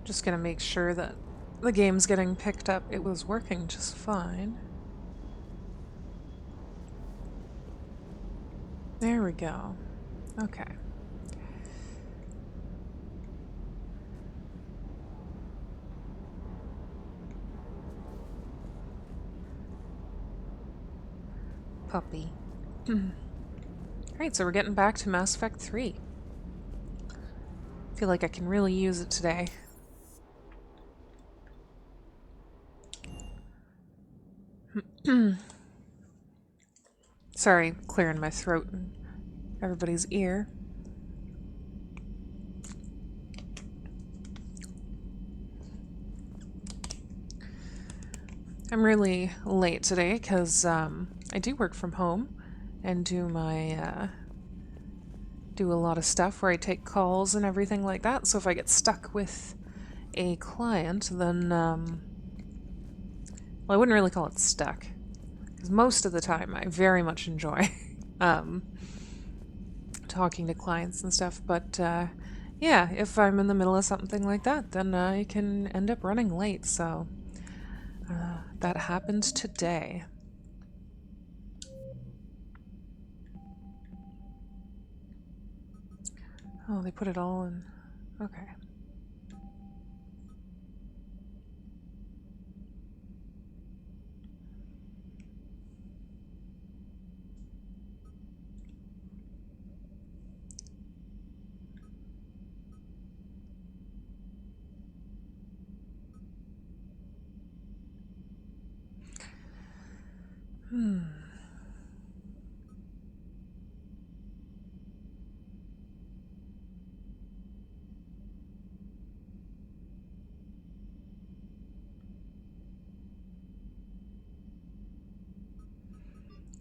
Just gonna make sure that the game's getting picked up. It was working just fine. There we go. Okay. Puppy. Alright, so we're getting back to Mass Effect 3. Feel like I can really use it today. Sorry, clearing my throat and everybody's ear. I'm really late today because I do work from home and do my do a lot of stuff where I take calls and everything like that. So if I get stuck with a client, then well, I wouldn't really call it stuck, because most of the time I very much enjoy talking to clients and stuff. But yeah, if I'm in the middle of something like that, then I can end up running late. So that happened today. Oh, they put it all in. Okay.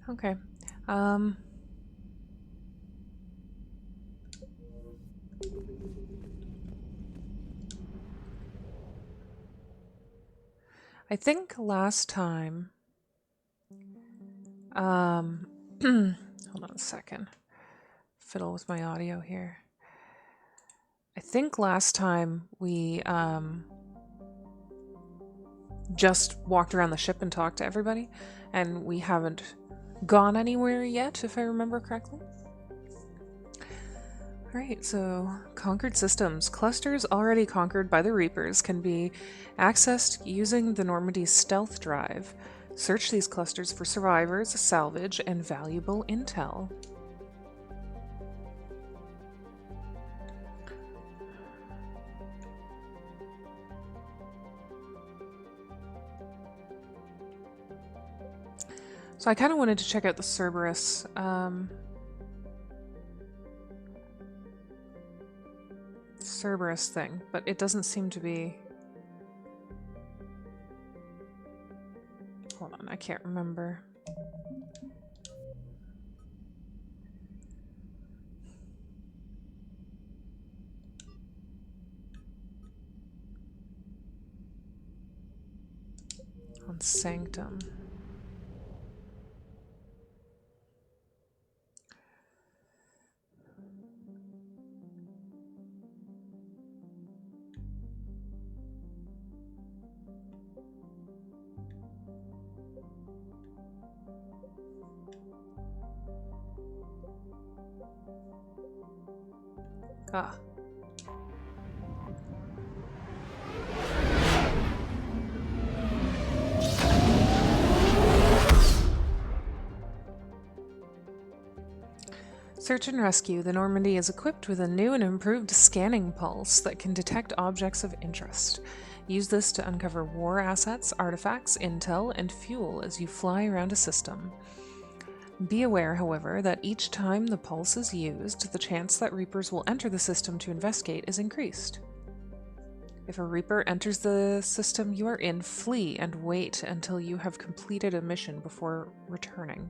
Okay. I think last time, hold on a second. Fiddle with my audio here. I think last time we just walked around the ship and talked to everybody, and we haven't gone anywhere yet, if I remember correctly. Alright, so conquered systems. Clusters already conquered by the Reapers can be accessed using the Normandy's stealth drive. Search these clusters for survivors, salvage, and valuable intel. So I kind of wanted to check out the Cerberus. Cerberus thing, but it doesn't seem to be... Hold on, I can't remember. On Sanctum. Ah. Search and rescue. The Normandy is equipped with a new and improved scanning pulse that can detect objects of interest. Use this to uncover war assets, artifacts, intel, and fuel as you fly around a system. Be aware, however, that each time the pulse is used, the chance that Reapers will enter the system to investigate is increased. If a Reaper enters the system you are in, flee and wait until you have completed a mission before returning.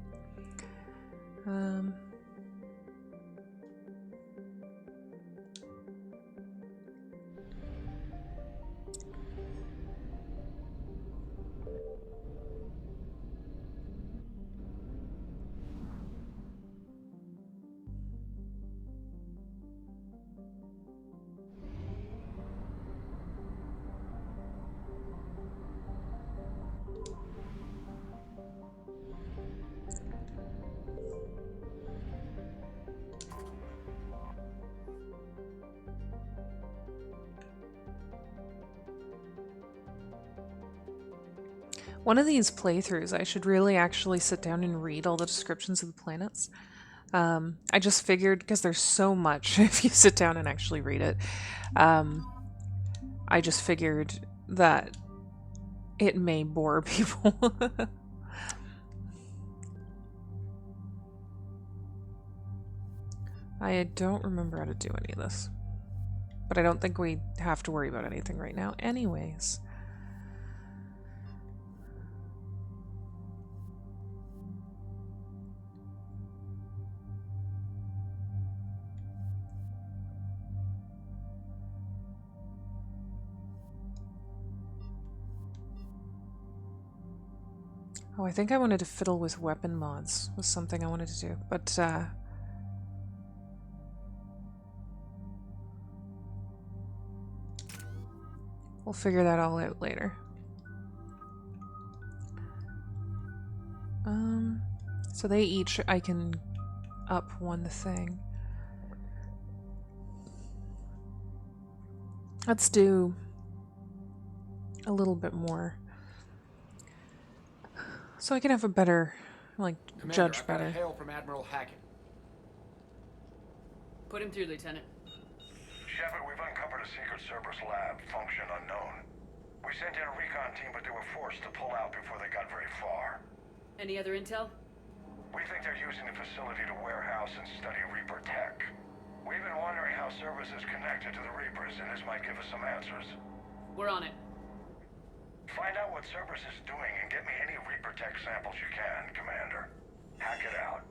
One of these playthroughs, I should really actually sit down and read all the descriptions of the planets. I just figured, because there's so much if you sit down and actually read it, I just figured that it may bore people. I don't remember how to do any of this. But I don't think we have to worry about anything right now anyways. Oh, I think I wanted to fiddle with weapon mods, was something I wanted to do, but we'll figure that all out later. So they each, I can up one thing. Let's do a little bit more. So I can have a better, like, Commander, judge I've got a better. hail from Admiral Hackett. Put him through, Lieutenant. Shepard, we've uncovered a secret Cerberus lab, function unknown. We sent in a recon team, but they were forced to pull out before they got very far. Any other intel? We think they're using the facility to warehouse and study Reaper tech. We've been wondering how Cerberus is connected to the Reapers, and this might give us some answers. We're on it. Find out what Cerberus is doing and get me any Reaper tech samples you can, Commander. Hack it out.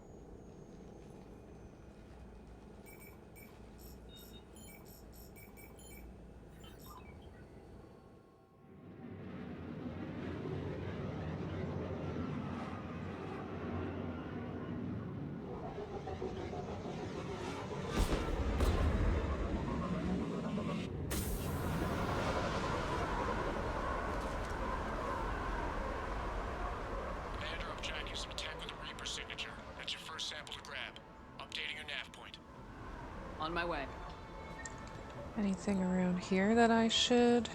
On my way. Anything around here that I should...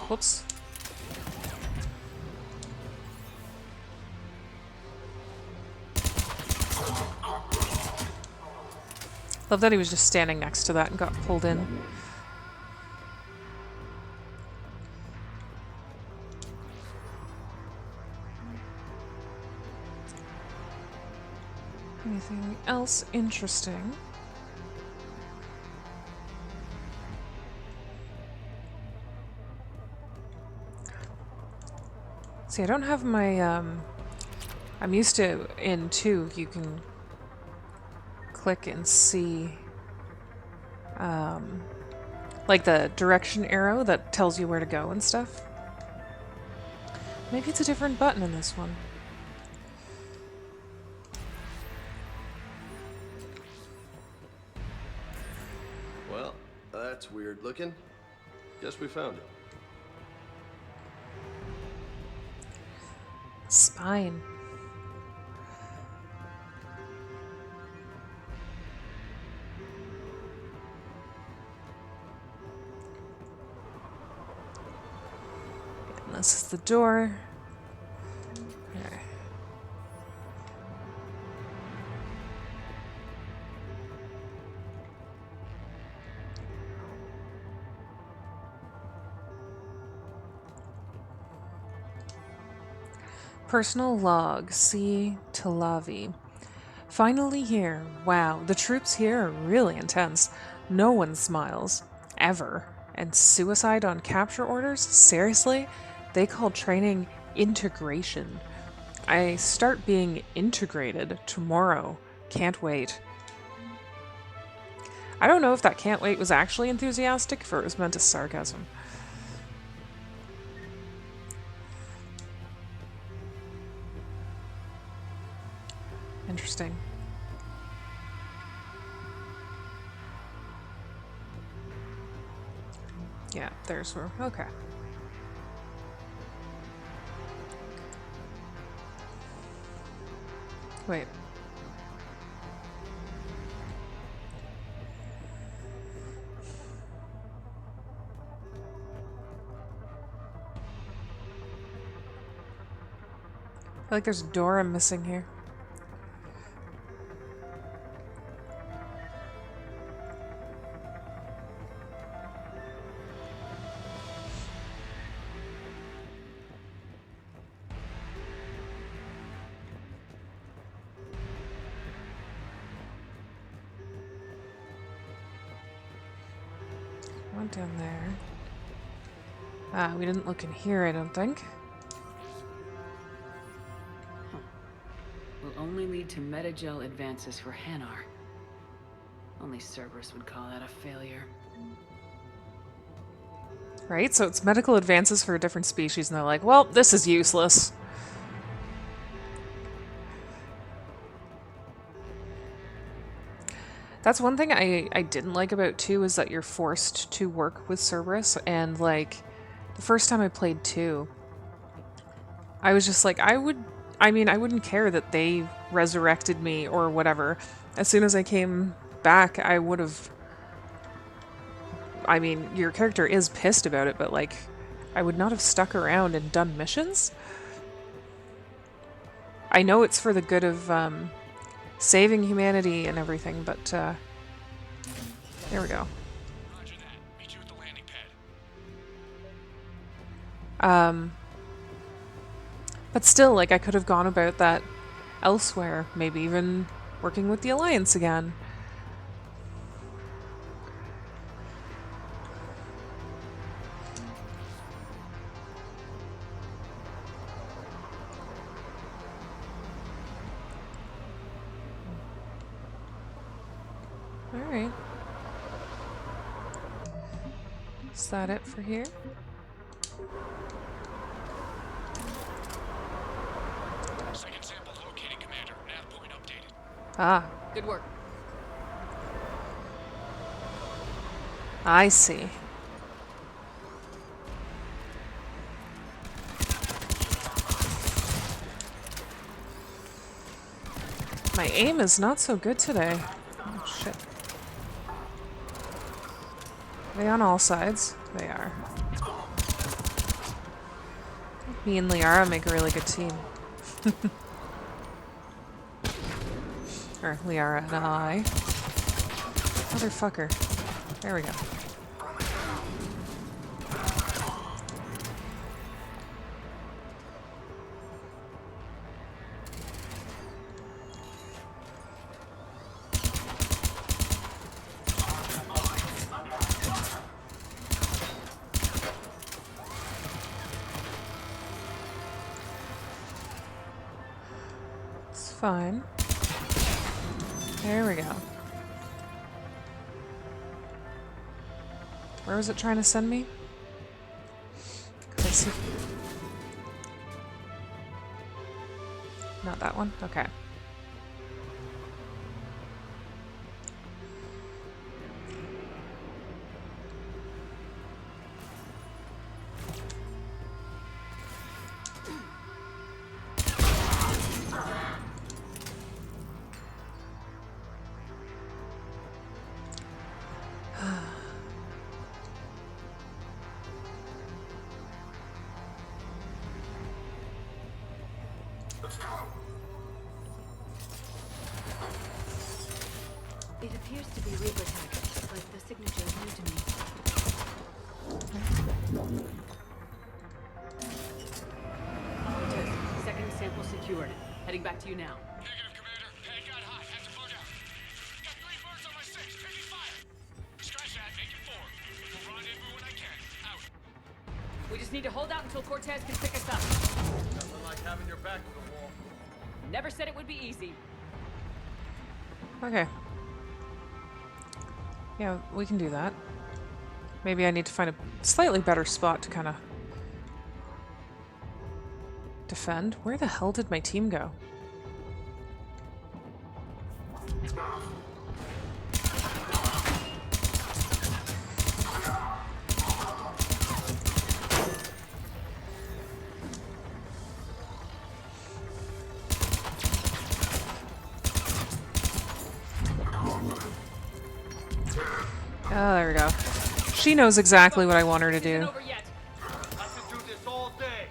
Whoops. Love that he was just standing next to that and got pulled in. Anything else interesting? See, I don't have my, I'm used to, in 2, you can click and see, like the direction arrow that tells you where to go and stuff. Maybe it's a different button in this one. Well, that's weird looking. Guess we found it. Spine. And this is the door. Okay. Personal log, C. Talavi. Finally here. Wow, the troops here are really intense. No one smiles. Ever. And suicide on capture orders? Seriously? They call training integration. I start being integrated tomorrow. Can't wait. I don't know if that can't wait was actually enthusiastic, if it was meant as sarcasm. Interesting. Yeah, there's where. Okay. Wait. I feel like there's a door I'm missing here. One down there. Ah, we didn't look in here, I don't think. Will only lead to metagel advances for Hanar. Only Cerberus would call that a failure. Right, so it's medical advances for a different species, and they're like, well, this is useless. That's one thing I didn't like about 2 is that you're forced to work with Cerberus, and like, the first time I played 2, I was just like, I wouldn't care that they resurrected me or whatever. As soon as I came back, I would have... I mean, your character is pissed about it, but like, I would not have stuck around and done missions. I know it's for the good of saving humanity and everything, but there we go. Roger that. Meet you at the landing pad. But still, like, I could have gone about that elsewhere, maybe even working with the Alliance again. Alright. Is that it for here? Second sample located, Commander. Nav point updated. Ah, Good work. I see. My aim is not so good today. Oh, shit. Are they on all sides? They are. Me and Liara make a really good team. Or Liara and I. Motherfucker. There we go. It's fine. There we go. Where was it trying to send me? Let's see. Not that one? Okay. It appears to be Reaper tech, but the signature is new to me. Test. Second sample secured. Heading back to you now. Negative, Commander. Pad got hot. Had to bug out. Got 3 birds on my 6. Taking fire. Scratch that. Make it 4. We'll rendezvous when I can. Out. We just need to hold out until Cortez can pick us up. Nothing like having your back to the wall. Never said it would be easy. Okay. Yeah, we can do that. Maybe I need to find a slightly better spot to kind of defend. Where the hell did my team go? Oh, there we go. She knows exactly what I want her to do. Over yet. I could do this all day.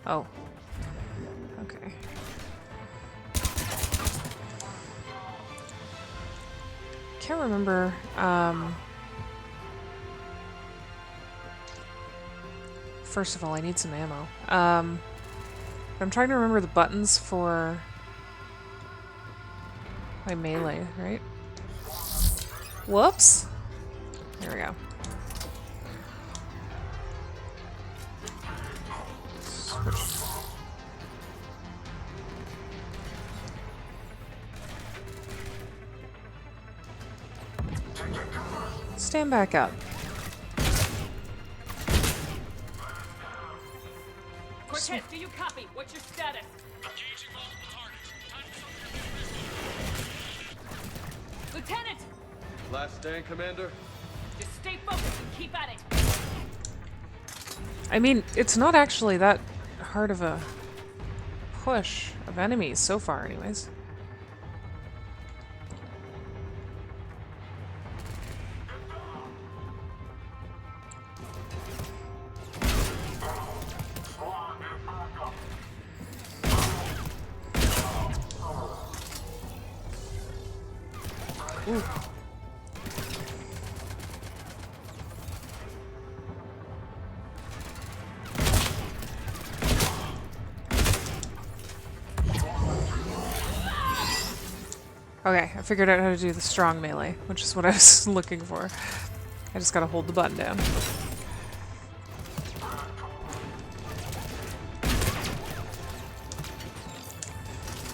Oh. Okay. Can't remember. First of all, I need some ammo. I'm trying to remember the buttons for my melee, right? Whoops. There we go. Stand back up. Cortez, do you copy? What's your status? Engaging multiple targets. Time to Lieutenant! Last stand, Commander. Just stay focused and keep at it. I mean, it's not actually that hard of a push of enemies so far, anyways. Ooh. Okay, I figured out how to do the strong melee, which is what I was looking for. I just gotta hold the button down.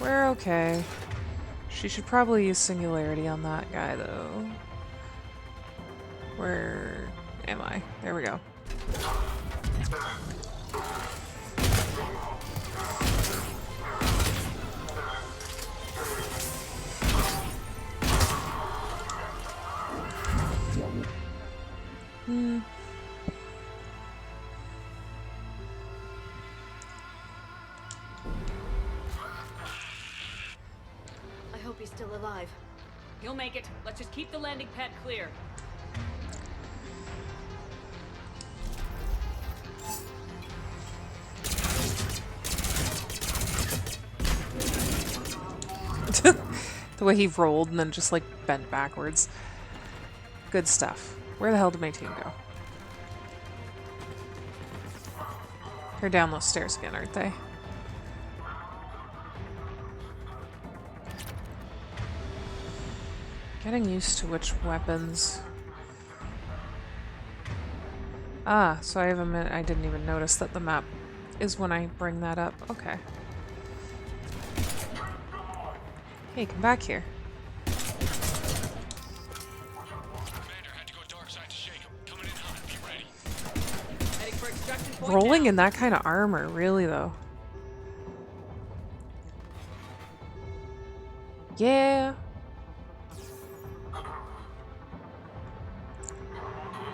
We're okay. She should probably use Singularity on that guy, though. Where am I? There we go. I hope he's still alive. You'll make it. Let's just keep the landing pad clear. The way he rolled and then just like bent backwards. Good stuff. Where the hell did my team go? They're down those stairs again, aren't they? Getting used to which weapons. Ah, so I have a minute. I didn't even notice that the map is when I bring that up. Okay. Hey, come back here. Commander had to go dark side to shake him. Coming in hot. Be ready. Heading for extraction point Rolling now. in that kind of armor, really though. Yeah.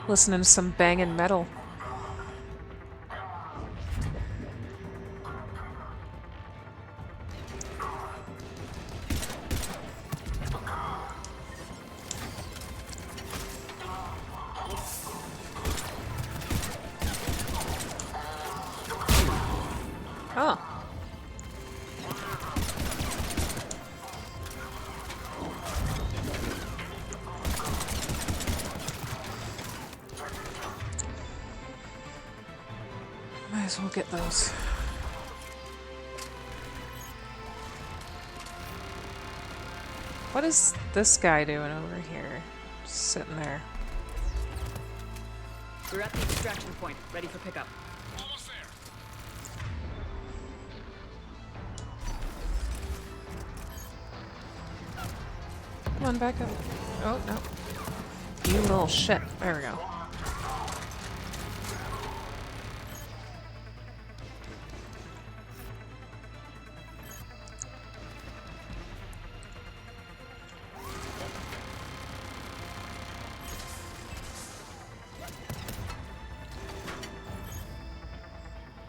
Listening to some banging metal. Oh. Might as well get those. What is this guy doing over here? Just sitting there. We're at the extraction point, ready for pickup. Almost there. Come on, back up. Oh, no. You little shit. There we go.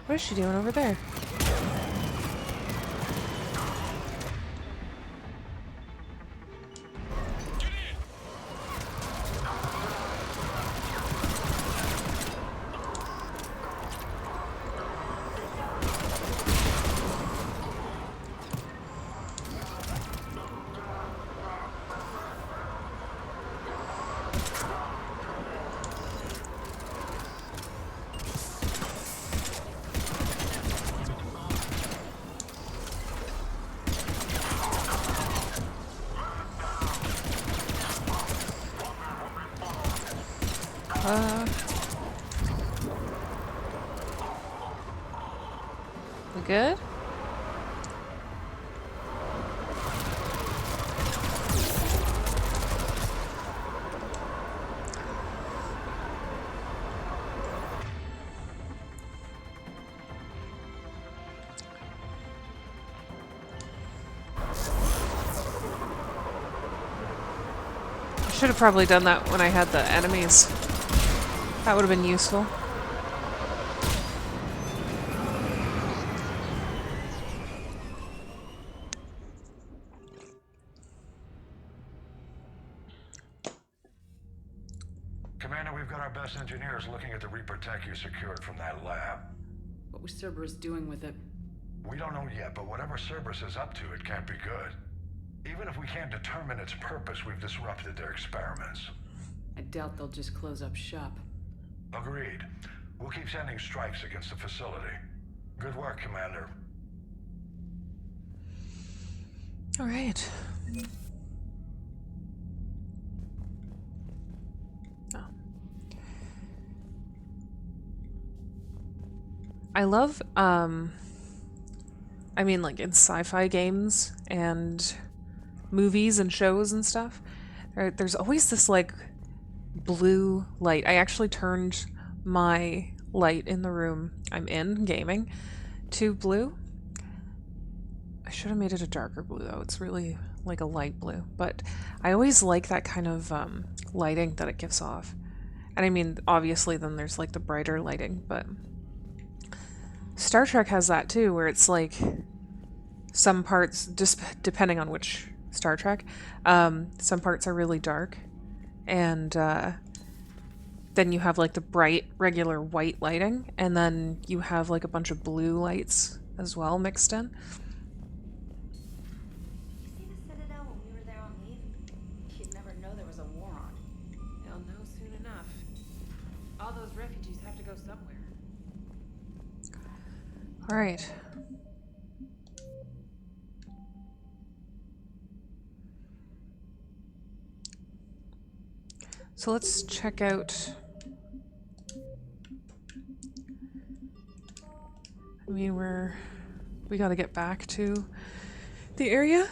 What is she doing over there? We good? I should have probably done that when I had the enemies. That would have been useful. Commander, we've got our best engineers looking at the Reaper tech you secured from that lab. What was Cerberus doing with it? We don't know yet, but whatever Cerberus is up to, it can't be good. Even if we can't determine its purpose, we've disrupted their experiments. I doubt they'll just close up shop. Agreed. We'll keep sending strikes against the facility. Good work, Commander. All right. Oh. I love, I mean, like in sci-fi games and movies and shows and stuff, there's always this like blue light. I actually turned my light in the room I'm in, gaming, to blue. I should have made it a darker blue though. It's really like a light blue, but I always like that kind of lighting that it gives off. And I mean, obviously then there's like the brighter lighting, but Star Trek has that too, where it's like some parts, just depending on which Star Trek, some parts are really dark, and then you have like the bright, regular white lighting, and then you have like a bunch of blue lights as well mixed in. Did you see the Citadel when we were there on leave? You'd never know there was a war on. They'll know soon enough. All those refugees have to go somewhere. All right. So let's check out. I mean, we got to get back to the area.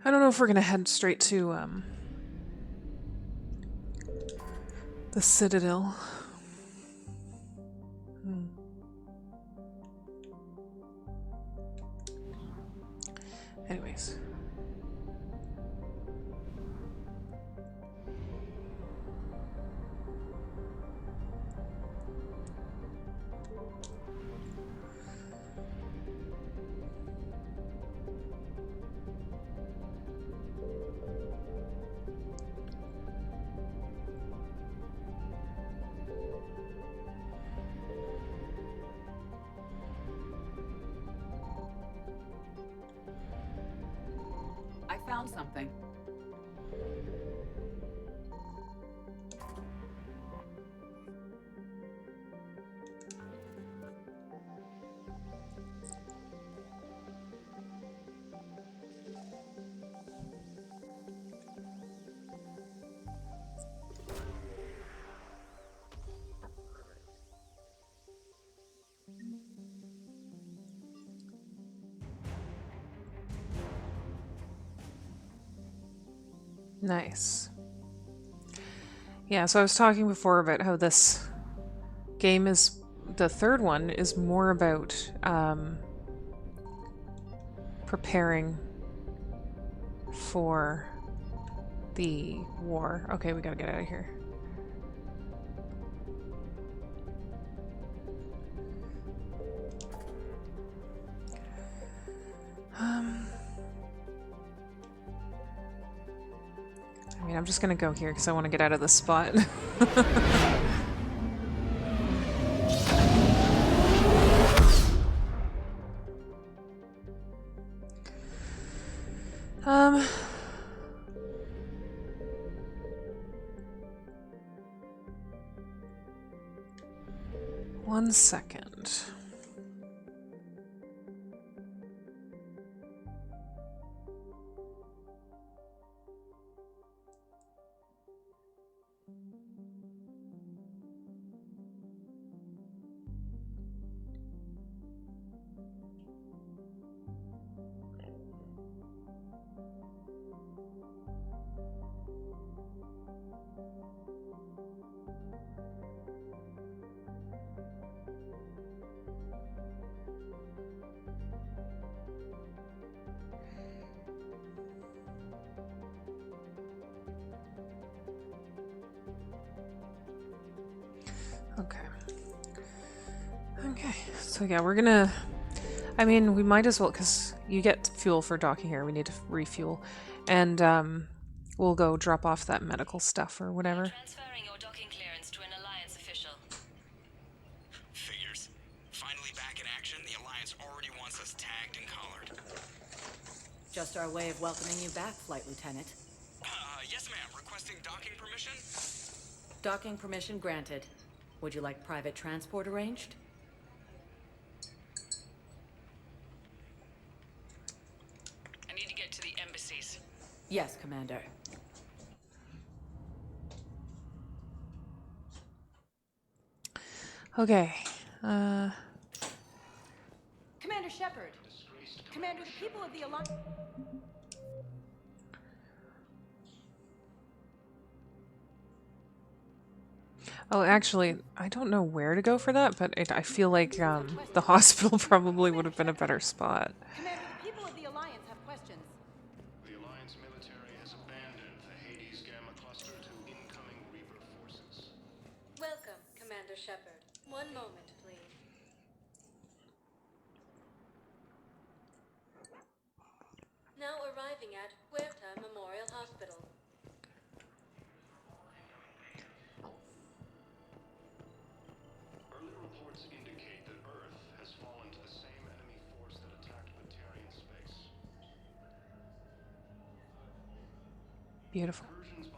I don't know if we're gonna head straight to the Citadel. Anyways. I found something. Nice. Yeah, so I was talking before about how this game is, the third one is more about preparing for the war. Okay, we gotta get out of here. I mean, I'm just gonna go here because I want to get out of this spot. um... 1 second. Okay. Okay, so yeah, we're gonna... I mean, we might as well, because you get fuel for docking here. We need to refuel. And, we'll go drop off that medical stuff or whatever. Transferring your docking clearance to an Alliance official. Figures. Finally back in action, the Alliance already wants us tagged and collared. Just our way of welcoming you back, Flight Lieutenant. Yes ma'am, requesting docking permission? Docking permission granted. Would you like private transport arranged? I need to get to the embassies. Yes, Commander. Okay. Commander Shepard. Commander, the people of the Alliance... Oh, actually, I don't know where to go for that, but I feel like the hospital probably would have been a better spot. Commander, the people of the Alliance have questions. The Alliance military has abandoned the Hades Gamma cluster to incoming Reaper forces. Welcome, Commander Shepard. One moment, please. Now arriving at Huerta Memorial Hospital. Early reports indicate that Earth has fallen to the same enemy force that attacked Batarian space. Beautiful.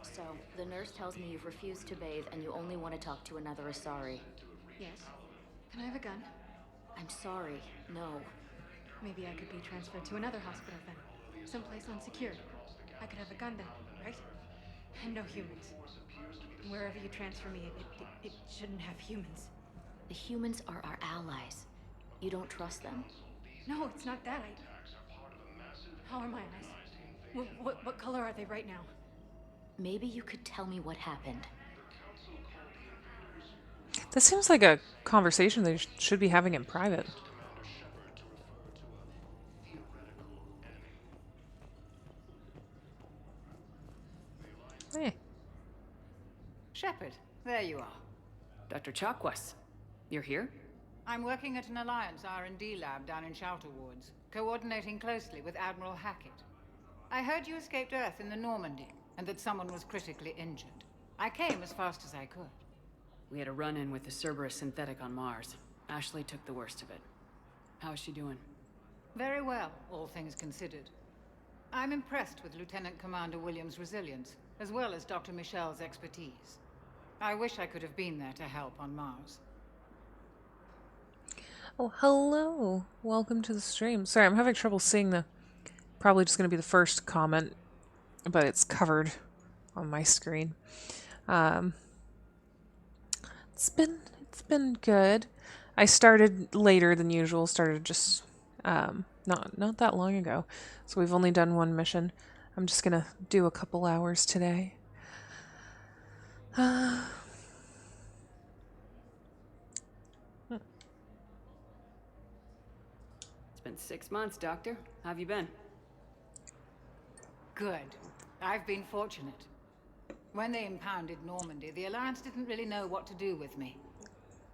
So, the nurse tells me you've refused to bathe and you only want to talk to another Asari. Yes. Can I have a gun? I'm sorry, no. Maybe I could be transferred to another hospital then. Someplace unsecure. I could have a gun then, right? And no humans. Wherever you transfer me, it shouldn't have humans. The humans are our allies. You don't trust them? No, it's not that. How are my eyes? What color are they right now? Maybe you could tell me what happened. This seems like a conversation they should be having in private. Hey. Shepard, there you are. Dr. Chakwas, you're here? I'm working at an Alliance R&D lab down in Shelter Wards, coordinating closely with Admiral Hackett. I heard you escaped Earth in the Normandy, and that someone was critically injured. I came as fast as I could. We had a run-in with the Cerberus synthetic on Mars. Ashley took the worst of it. How is she doing? Very well, all things considered. I'm impressed with Lieutenant Commander Williams' resilience, as well as Dr. Michel's expertise. I wish I could have been there to help on Mars. Oh, hello. Welcome to the stream. Sorry, I'm having trouble seeing the... Probably just going to be the first comment, but it's covered on my screen. It's been good. I started later than usual. Started just not that long ago, so we've only done one mission. I'm just gonna do a couple hours today. It's been 6 months, Doctor. How have you been? Good. I've been fortunate. When they impounded Normandy, the Alliance didn't really know what to do with me.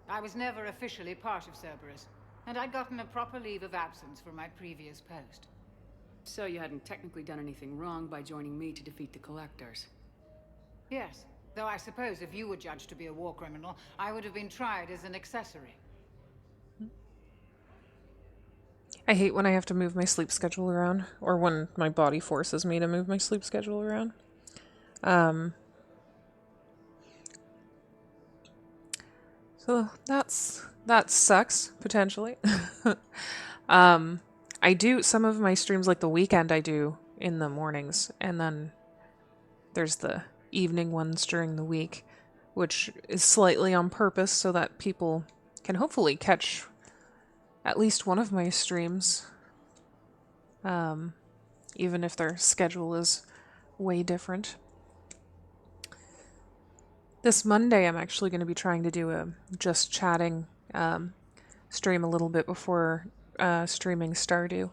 I was never officially part of Cerberus, and I'd gotten a proper leave of absence from my previous post. So you hadn't technically done anything wrong by joining me to defeat the Collectors. Yes, though I suppose if you were judged to be a war criminal, I would have been tried as an accessory. I hate when I have to move my sleep schedule around, or when my body forces me to move my sleep schedule around. So that sucks, potentially. I do some of my streams, like the weekend I do in the mornings, and then there's the evening ones during the week, which is slightly on purpose so that people can hopefully catch at least one of my streams, even if their schedule is way different. This Monday, I'm actually going to be trying to do a just chatting stream a little bit before streaming Stardew.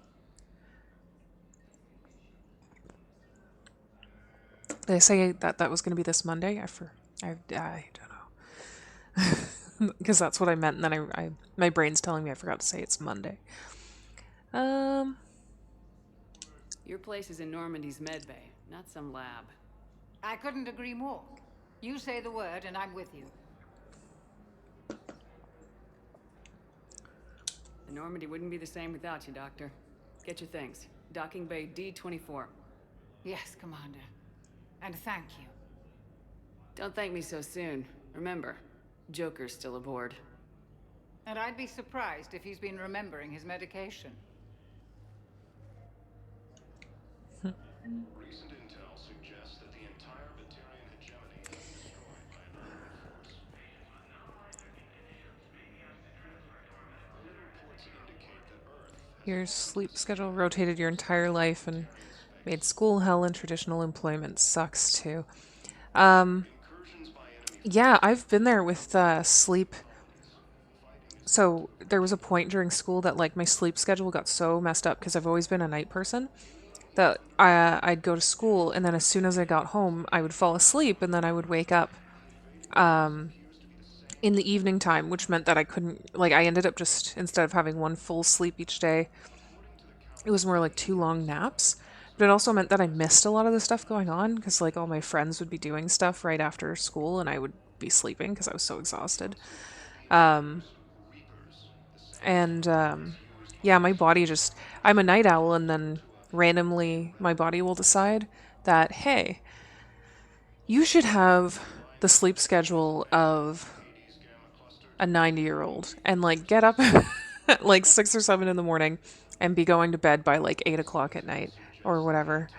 Did I say that was going to be this Monday? I don't know. Because that's what I meant, and then my brain's telling me I forgot to say it's Monday. Your place is in Normandy's medbay, not some lab. I couldn't agree more. You say the word, and I'm with you. The Normandy wouldn't be the same without you, Doctor. Get your things. Docking Bay D-24. Yes, Commander. And thank you. Don't thank me so soon. Remember, Joker's still aboard. And I'd be surprised if he's been remembering his medication. Recent intel suggests that the entire Batarian hegemony has been destroyed by an unknown force. Early reports indicate that Earth Your sleep schedule rotated your entire life and made school hell and traditional employment sucks too. Yeah, I've been there with sleep. So there was a point during school that like my sleep schedule got so messed up because I've always been a night person that I'd go to school, and then as soon as I got home, I would fall asleep, and then I would wake up in the evening time, which meant that I couldn't, like, I ended up just, instead of having one full sleep each day, it was more like 2 long naps. But it also meant that I missed a lot of the stuff going on, because, like, all my friends would be doing stuff right after school, and I would be sleeping because I was so exhausted. Yeah, my body just, I'm a night owl, and then randomly my body will decide that, hey, you should have the sleep schedule of a 90-year-old and like get up at like 6 or 7 in the morning and be going to bed by like 8 o'clock at night or whatever.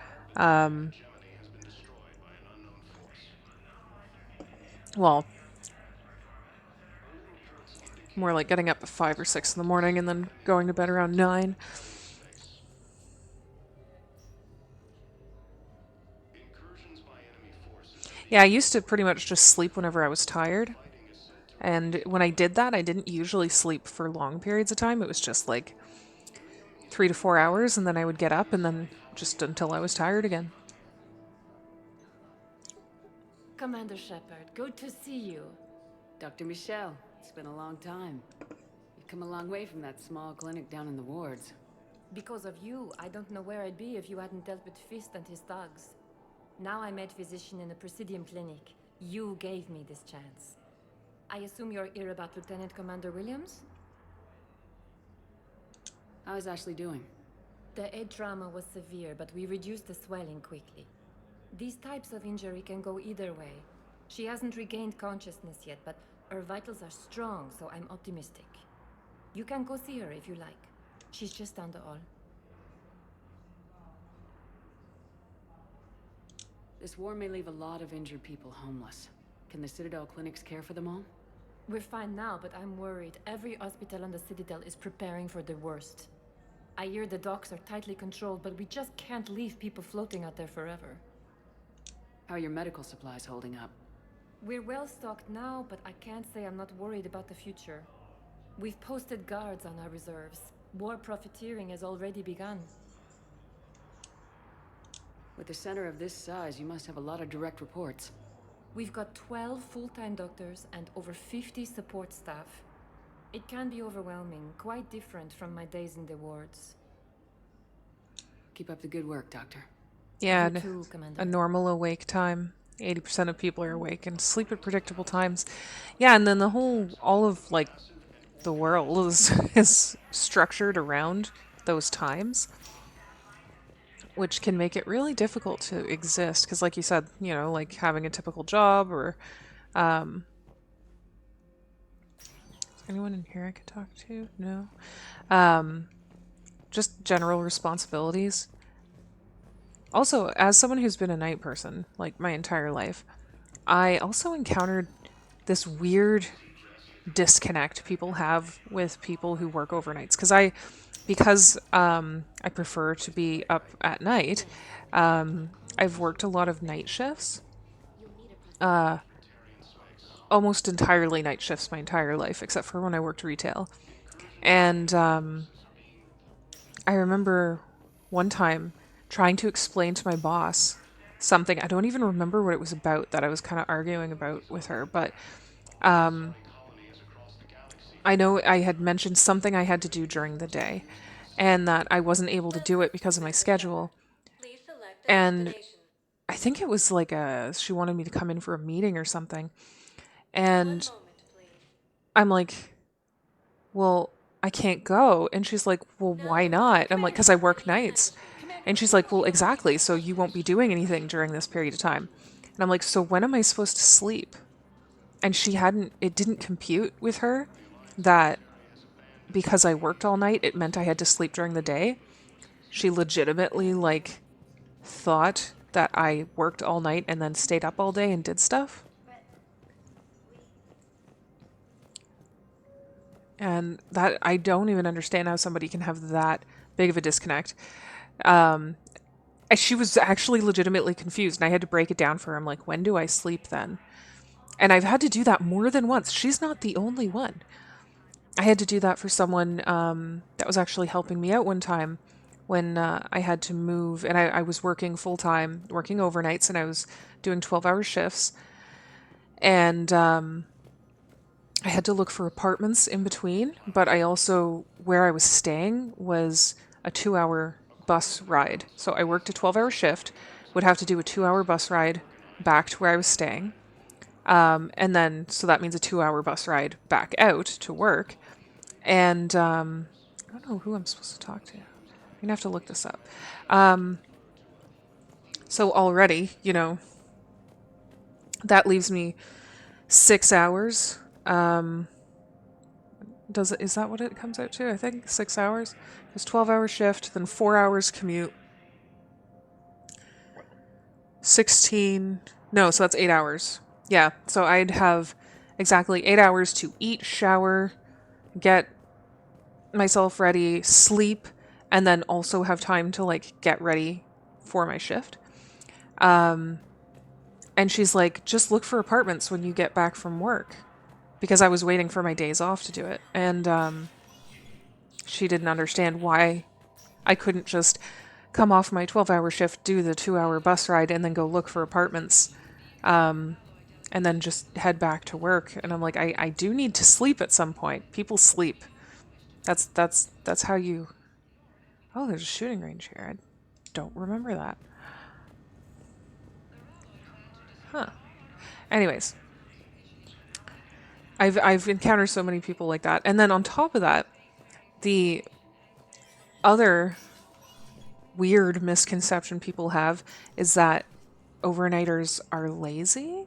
Well, more like getting up at 5 or 6 in the morning and then going to bed around 9. Yeah, I used to pretty much just sleep whenever I was tired. And when I did that, I didn't usually sleep for long periods of time. It was just like 3 to 4 hours, and then I would get up, and then just until I was tired again. Commander Shepard, good to see you. Dr. Michelle, it's been a long time. You've come a long way from that small clinic down in the wards. Because of you, I don't know where I'd be if you hadn't dealt with Fist and his thugs. Now I'm head physician in a Presidium clinic. You gave me this chance. I assume you're here about Lieutenant Commander Williams? How is Ashley doing? The head trauma was severe, but we reduced the swelling quickly. These types of injury can go either way. She hasn't regained consciousness yet, but her vitals are strong, so I'm optimistic. You can go see her if you like. She's just down the hall. This war may leave a lot of injured people homeless. Can the Citadel clinics care for them all? We're fine now, but I'm worried. Every hospital on the Citadel is preparing for the worst. I hear the docks are tightly controlled, but we just can't leave people floating out there forever. How are your medical supplies holding up? We're well stocked now, but I can't say I'm not worried about the future. We've posted guards on our reserves. War profiteering has already begun. With a center of this size, you must have a lot of direct reports. We've got 12 full-time doctors and over 50 support staff. It can be overwhelming, quite different from my days in the wards. Keep up the good work, Doctor. Yeah, You and too, Commander. a normal awake time. 80% of people are awake and sleep at predictable times. Yeah, and then all of like the world is structured around those times, which can make it really difficult to exist. Because, like you said, like having a typical job or anyone in here I could talk to? No. Just general responsibilities. Also, as someone who's been a night person, like my entire life, I also encountered this weird disconnect people have with people who work overnights. Because I prefer to be up at night, I've worked a lot of night shifts. Almost entirely night shifts my entire life, except for when I worked retail. And I remember one time trying to explain to my boss something. I don't even remember what it was about that I was kind of arguing about with her, but I know I had mentioned something I had to do during the day and that I wasn't able to do it because of my schedule. And I think it was like she wanted me to come in for a meeting or something. And I'm like, well, I can't go. And she's like, well, why not? I'm like, because I work nights. And she's like, well, exactly. So you won't be doing anything during this period of time. And I'm like, so when am I supposed to sleep? And it didn't compute with her that because I worked all night, it meant I had to sleep during the day. She legitimately, like, thought that I worked all night and then stayed up all day and did stuff. And that, I don't even understand how somebody can have that big of a disconnect. She was actually legitimately confused, and I had to break it down for her. I'm like, when do I sleep then? And I've had to do that more than once. She's not the only one. I had to do that for someone that was actually helping me out one time when I had to move, and I was working full-time, working overnights, and I was doing 12-hour shifts. And I had to look for apartments in between, but I also, where I was staying was a 2-hour bus ride. So I worked a 12-hour shift, would have to do a 2-hour bus ride back to where I was staying. And then, so that means a 2-hour bus ride back out to work. And I don't know who I'm supposed to talk to. I'm going to have to look this up. So already, that leaves me 6 hours. Is that what it comes out to? I think 6 hours. It's 12-hour shift, then 4 hours commute. 16. No, so that's 8 hours. Yeah, so I'd have exactly 8 hours to eat, shower, get myself ready, sleep, and then also have time to like get ready for my shift. And she's like, just look for apartments when you get back from work, because I was waiting for my days off to do it. And she didn't understand why I couldn't just come off my 12-hour shift, do the 2-hour bus ride, and then go look for apartments, and then just head back to work. And I'm like, I do need to sleep at some point. People sleep. That's how you... Oh, there's a shooting range here. I don't remember that. Huh. Anyways. I've encountered so many people like that. And then on top of that, the other weird misconception people have is that overnighters are lazy.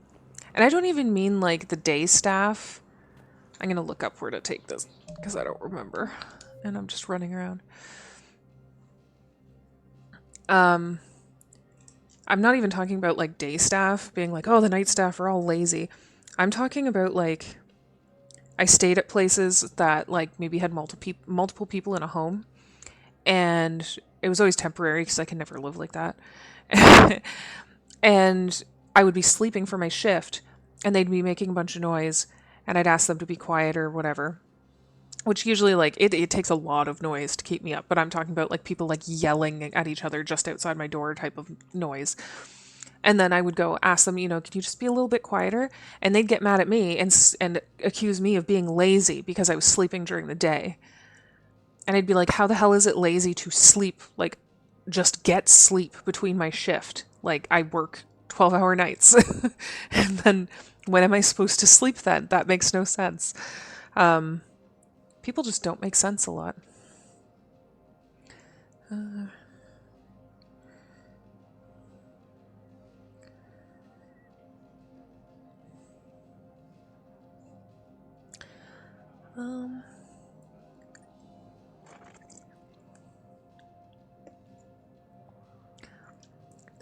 And I don't even mean like the day staff. I'm going to look up where to take this because I don't remember. And I'm just running around. I'm not even talking about like day staff being like, oh, the night staff are all lazy. I'm talking about like, I stayed at places that like maybe had multiple people in a home, and it was always temporary because I can never live like that. And I would be sleeping for my shift, and they'd be making a bunch of noise, and I'd ask them to be quiet or whatever. Which usually, like, it takes a lot of noise to keep me up, but I'm talking about, like, people, like, yelling at each other just outside my door type of noise. And then I would go ask them, can you just be a little bit quieter? And they'd get mad at me and accuse me of being lazy because I was sleeping during the day. And I'd be like, how the hell is it lazy to sleep? Like, just get sleep between my shift. Like, I work 12-hour nights. And then when am I supposed to sleep then? That makes no sense. People just don't make sense a lot.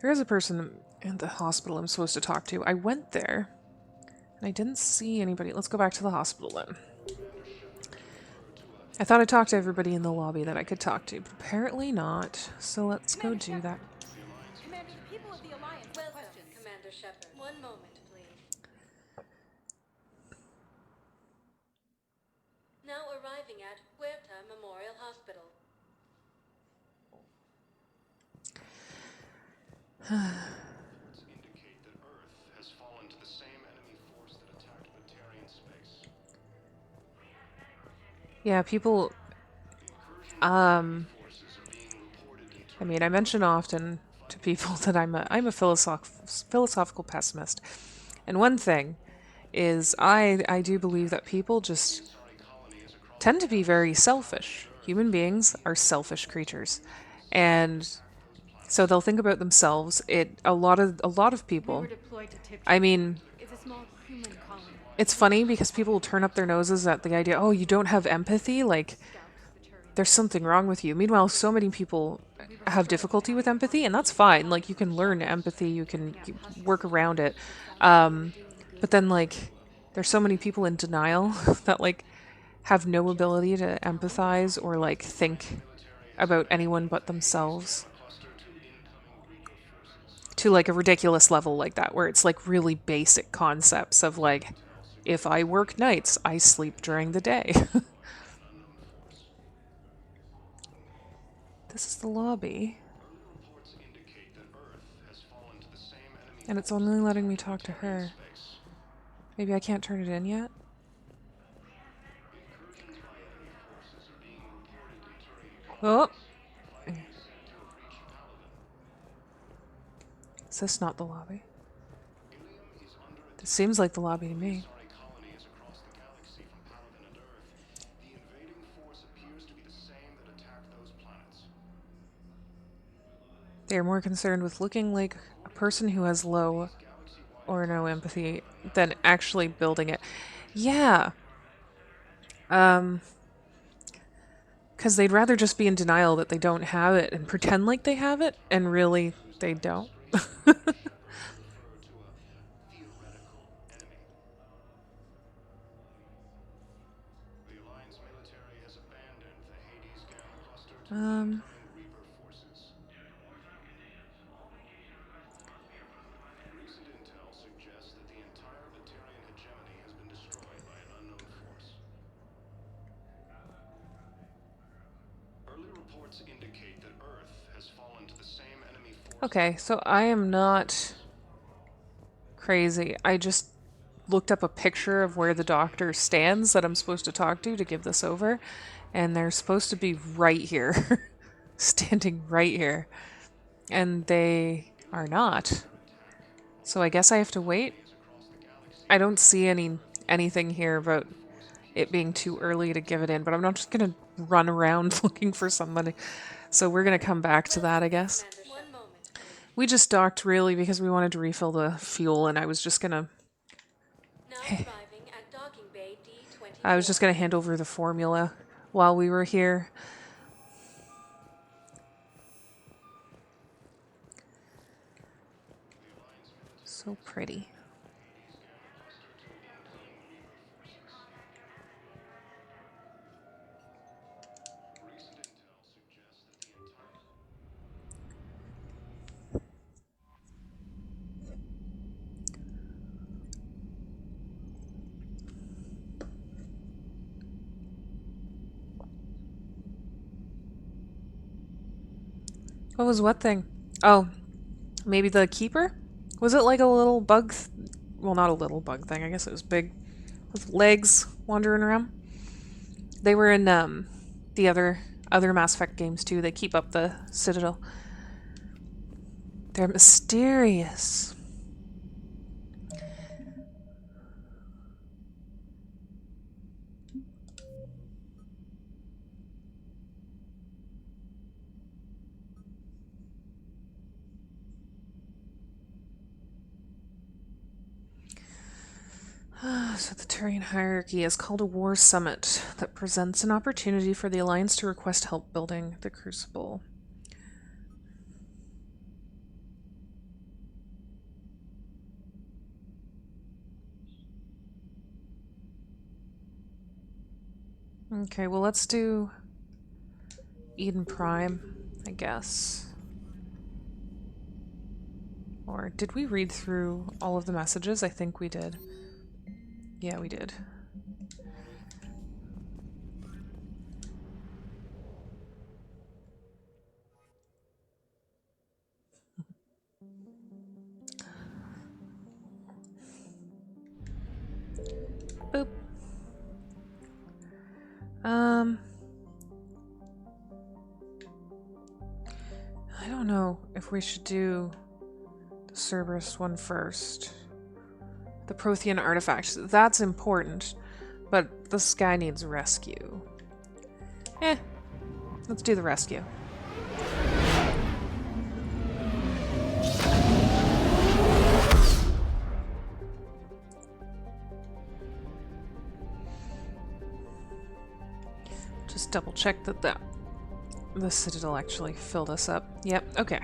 There is a person in the hospital I'm supposed to talk to. I went there, and I didn't see anybody. Let's go back to the hospital then. I thought I talked to everybody in the lobby that I could talk to, but apparently not. So let's go do that. Commander, the people of the Alliance have questions. Commander Shepard. One moment, please. Now arriving at Huerta Memorial Hospital. Indicate that Earth has fallen to the same enemy force that attacked Batarian space. Yeah, people. I mean, I mention often to people that I'm a philosophical pessimist, and one thing is I do believe that people just tend to be very selfish. Human beings are selfish creatures, and so they'll think about themselves. A lot of We people. were deployed to Tiptree. I mean, It's a small human colony. it's funny because people will turn up their noses at the idea, oh, you don't have empathy? Like, Scouts, Baturians. there's something wrong with you. Meanwhile, so many people have difficulty with empathy, and that's fine. Like, you can learn empathy, you can work around it. But then, like, there's so many people in denial that, like, have no ability to empathize or, like, think about anyone but themselves to, like, a ridiculous level like that, where it's, like, really basic concepts of, like, if I work nights, I sleep during the day. This is the lobby. And it's only letting me talk to her. Maybe I can't turn it in yet? Oh! Is this not the lobby? It seems like the lobby to me. They are more concerned with looking like a person who has low or no empathy than actually building it. Yeah. Because they'd rather just be in denial that they don't have it and pretend like they have it, and really, they don't. Recent intel suggests that the entire Batarian hegemony has been destroyed by an unknown force. Early reports indicate that Earth has fallen to the same enemy force. Okay, so I am not crazy. I just looked up a picture of where the doctor stands that I'm supposed to talk to give this over, and they're supposed to be right here. Standing right here. And they are not. So I guess I have to wait. I don't see anything here about it being too early to give it in, but I'm not just gonna run around looking for somebody. So we're gonna come back to that, I guess. One moment, please. We just docked really because we wanted to refill the fuel, and I was just gonna Now arriving at docking bay D24. hand over the formula while we were here. So pretty. What was what thing? Oh, maybe the keeper? Was it like a little bug? Well, not a little bug thing. I guess it was big, with legs wandering around. They were in the other Mass Effect games too. They keep up the Citadel. They're mysterious. So the Turian hierarchy is called a war summit that presents an opportunity for the Alliance to request help building the Crucible. Okay, well let's do Eden Prime, I guess. Or did we read through all of the messages? I think we did. Yeah, we did. Boop. I don't know if we should do the Cerberus one first. The Prothean artifact. That's important, but this guy needs rescue. Let's do the rescue. Just double check that the Citadel actually filled us up. Yep, okay.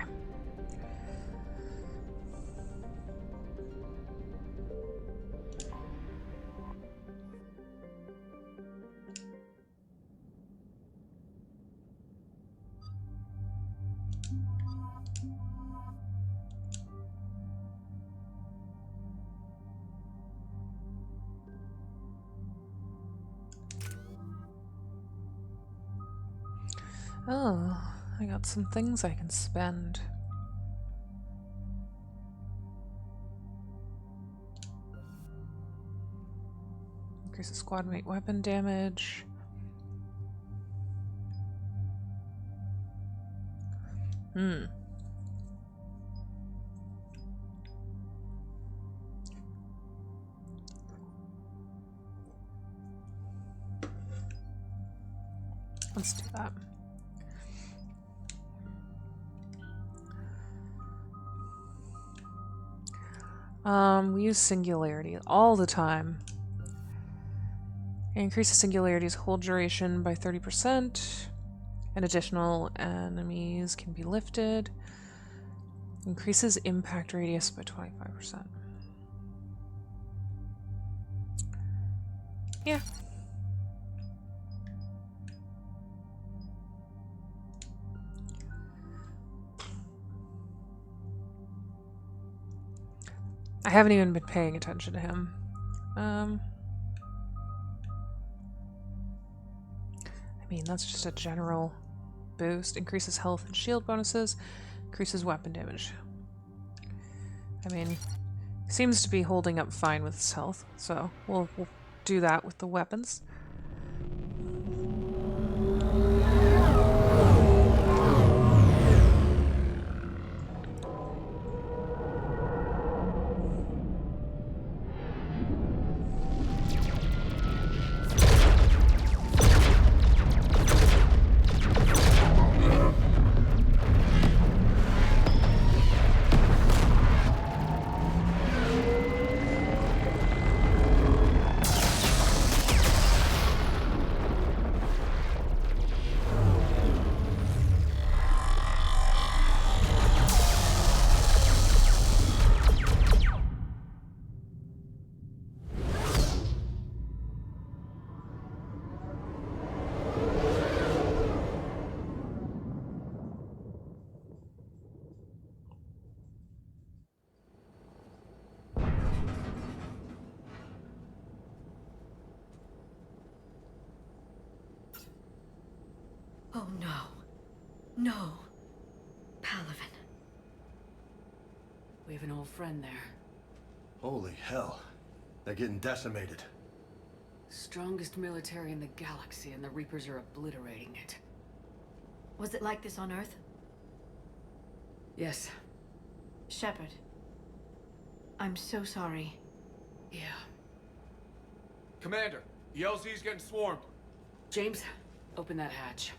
Oh, I got some things I can spend. Increases squad mate weapon damage. Let's do that. We use Singularity all the time. It increases Singularity's hold duration by 30%, and additional enemies can be lifted. Increases impact radius by 25%. Yeah. I haven't even been paying attention to him. I mean, that's just a general boost. Increases health and shield bonuses. Increases weapon damage. I mean, seems to be holding up fine with his health, so we'll do that with the weapons. Oh no. No. We have an old friend there. Holy hell. They're getting decimated. Strongest military in the galaxy, and the Reapers are obliterating it. Was it like this on Earth? Yes. Shepard. I'm so sorry. Yeah. Commander, the LZ's getting swarmed. James, open that hatch.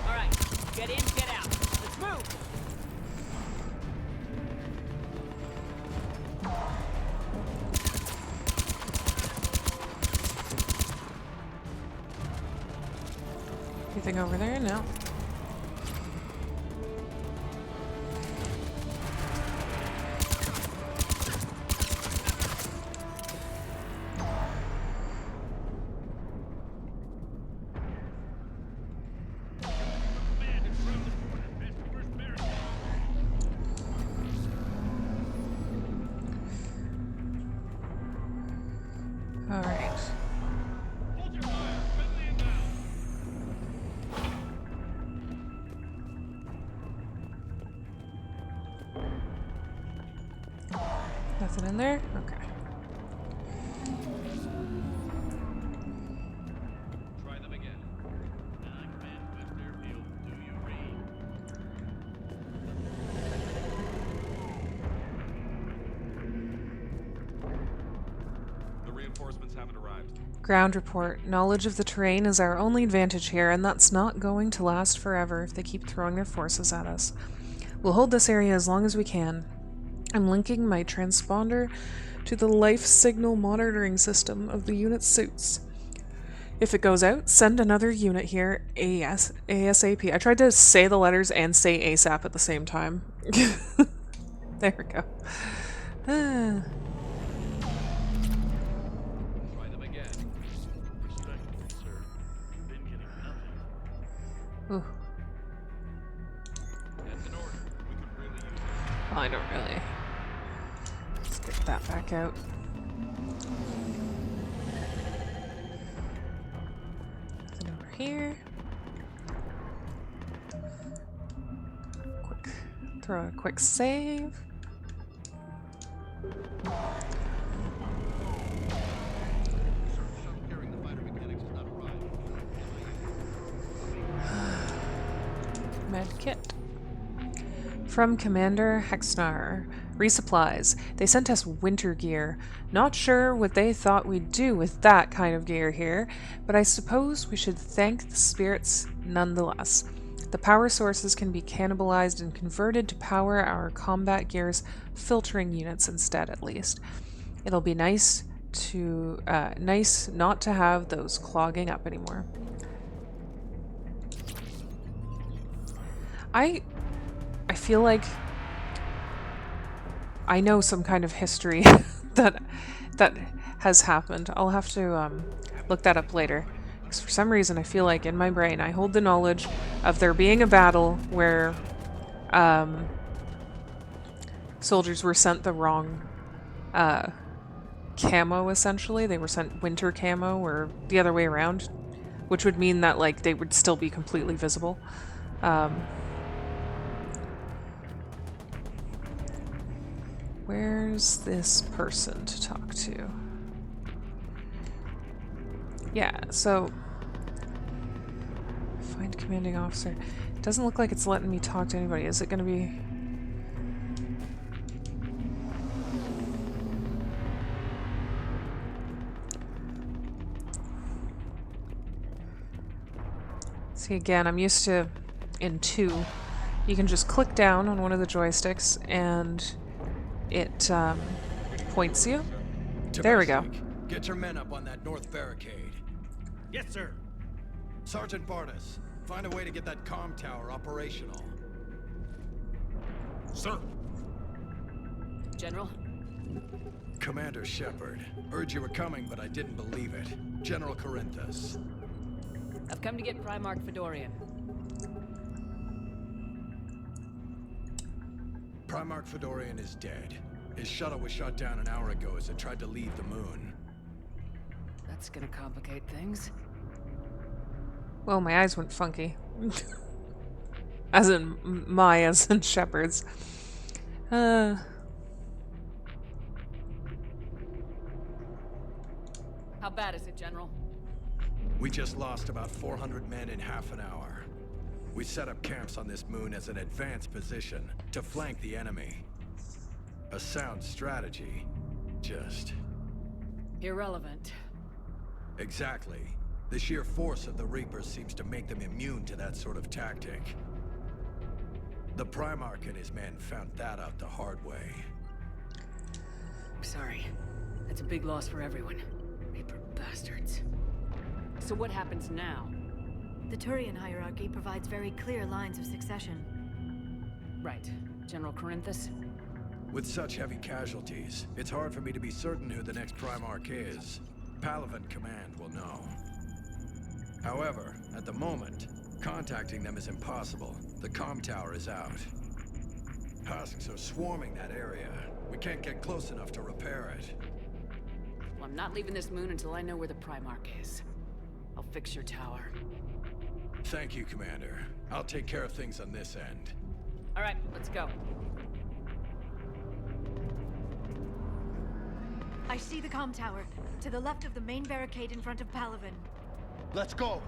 All right, get in, get out. Let's move. Anything over there? No. All right. Nothing in there? Okay. Try them again. Command West Airfield, do you read? The reinforcements haven't arrived. Ground report. Knowledge of the terrain is our only advantage here, and that's not going to last forever if they keep throwing their forces at us. We'll hold this area as long as we can. I'm linking my transponder to the life signal monitoring system of the unit's suits. If it goes out, send another unit here ASAP. I tried to say the letters and say ASAP at the same time. There we go. Try them again. Respectfully, sir. You've been getting nothing. Ooh. That's an order. We could really use it. Well, I don't really. Let's get that back out. Nothing over here. Throw a quick save. Med kit. From Commander Hexnar. Resupplies. They sent us winter gear. Not sure what they thought we'd do with that kind of gear here, but I suppose we should thank the spirits nonetheless. The power sources can be cannibalized and converted to power our combat gear's filtering units instead, at least. It'll be nice not to have those clogging up anymore. I feel like I know some kind of history that has happened. I'll have to look that up later. Because for some reason I feel like in my brain I hold the knowledge of there being a battle where soldiers were sent the wrong camo, essentially. They were sent winter camo or the other way around, which would mean that like they would still be completely visible. Where's this person to talk to? Yeah, so find commanding officer. It doesn't look like it's letting me talk to anybody. Is it gonna be... See, again, I'm used to in 2. You can just click down on one of the joysticks and it points you. There we go. Get your men up on that north barricade. Yes, sir. Sergeant Bartis, find a way to get that comm tower operational. Sir. General? Commander Shepard. Heard you were coming, but I didn't believe it. General Corinthus. I've come to get Primarch Fedorian. Primarch Fedorian is dead. His shuttle was shot down an hour ago as it tried to leave the moon. That's gonna complicate things. Well, my eyes went funky. As in Shepard's. How bad is it, General? We just lost about 400 men in half an hour. We set up camps on this moon as an advanced position to flank the enemy. A sound strategy. Just... irrelevant. Exactly. The sheer force of the Reapers seems to make them immune to that sort of tactic. The Primarch and his men found that out the hard way. Sorry. That's a big loss for everyone. Reaper bastards. So what happens now? The Turian hierarchy provides very clear lines of succession. Right. General Corinthus? With such heavy casualties, it's hard for me to be certain who the next Primarch is. Palaven Command will know. However, at the moment, contacting them is impossible. The comm tower is out. Husks are swarming that area. We can't get close enough to repair it. Well, I'm not leaving this moon until I know where the Primarch is. I'll fix your tower. Thank you, Commander. I'll take care of things on this end. All right, let's go. I see the comm tower, to the left of the main barricade in front of Palaven. Let's go.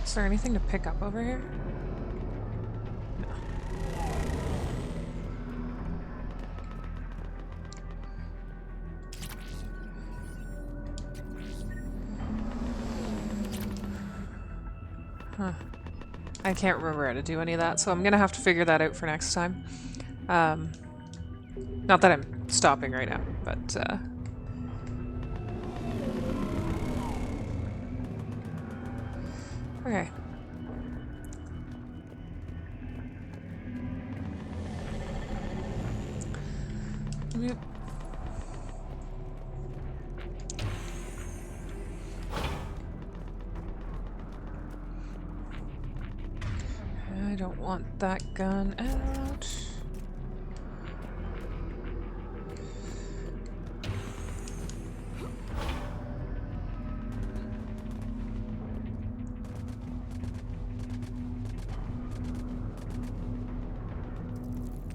Is there anything to pick up over here? No. Huh. I can't remember how to do any of that, so I'm gonna have to figure that out for next time. Not that I'm stopping right now, but okay. Yep. I don't want that gun out.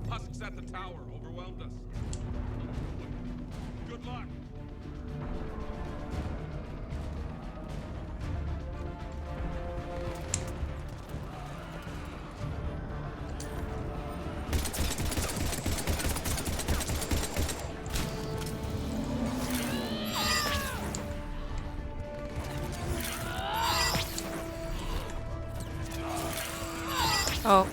Husks at the tower overwhelmed us. Good luck. Oh.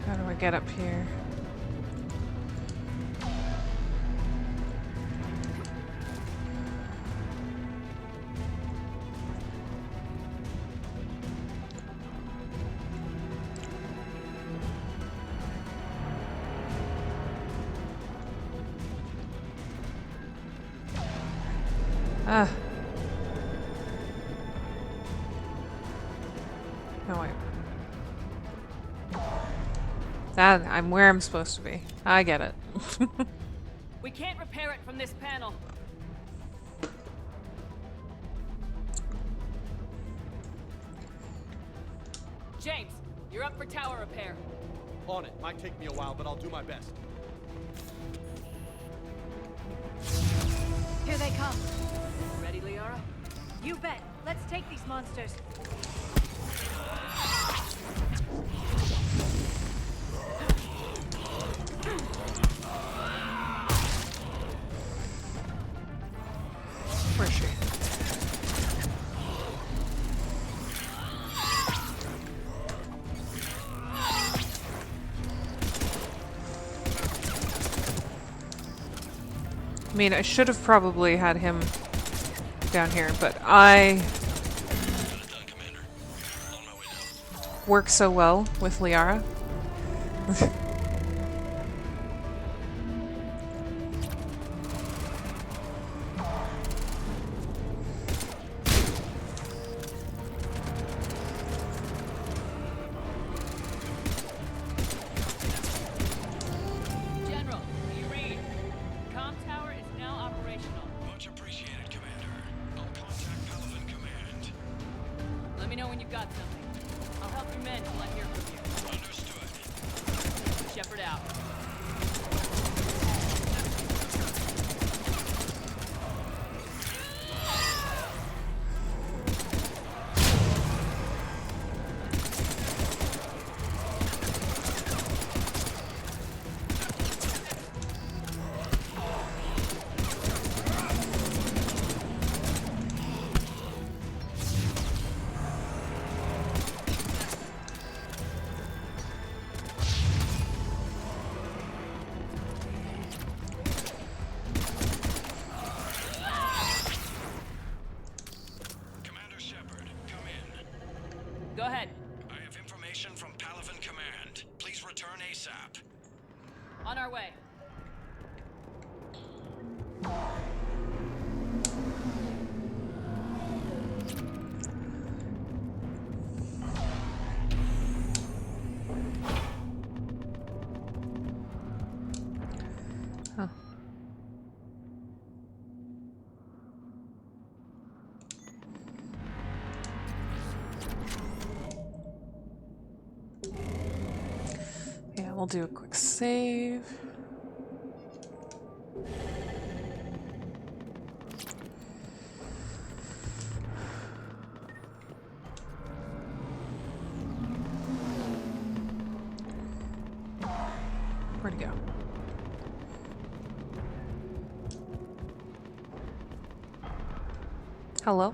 How do I get up here? Ah. No, wait. That, I'm where I'm supposed to be. I get it. We can't repair it from this panel. James, you're up for tower repair. On it. Might take me a while, but I'll do my best. Here they come. Ready, Liara? You bet. Let's take these monsters. mean, I should have probably had him down here, but I work so well with Liara. General, you read. Comm tower is now operational. Much appreciated, Commander. I'll contact Palaven Command. Let me know when you've got something. I'll help your men till I hear from you. Understood. Shepard out. Commander Shepard, come in. Go ahead. I have information from Palaven Command. Please return ASAP. On our way. Huh. Yeah, we'll do a quick save. Where'd it go? Hello?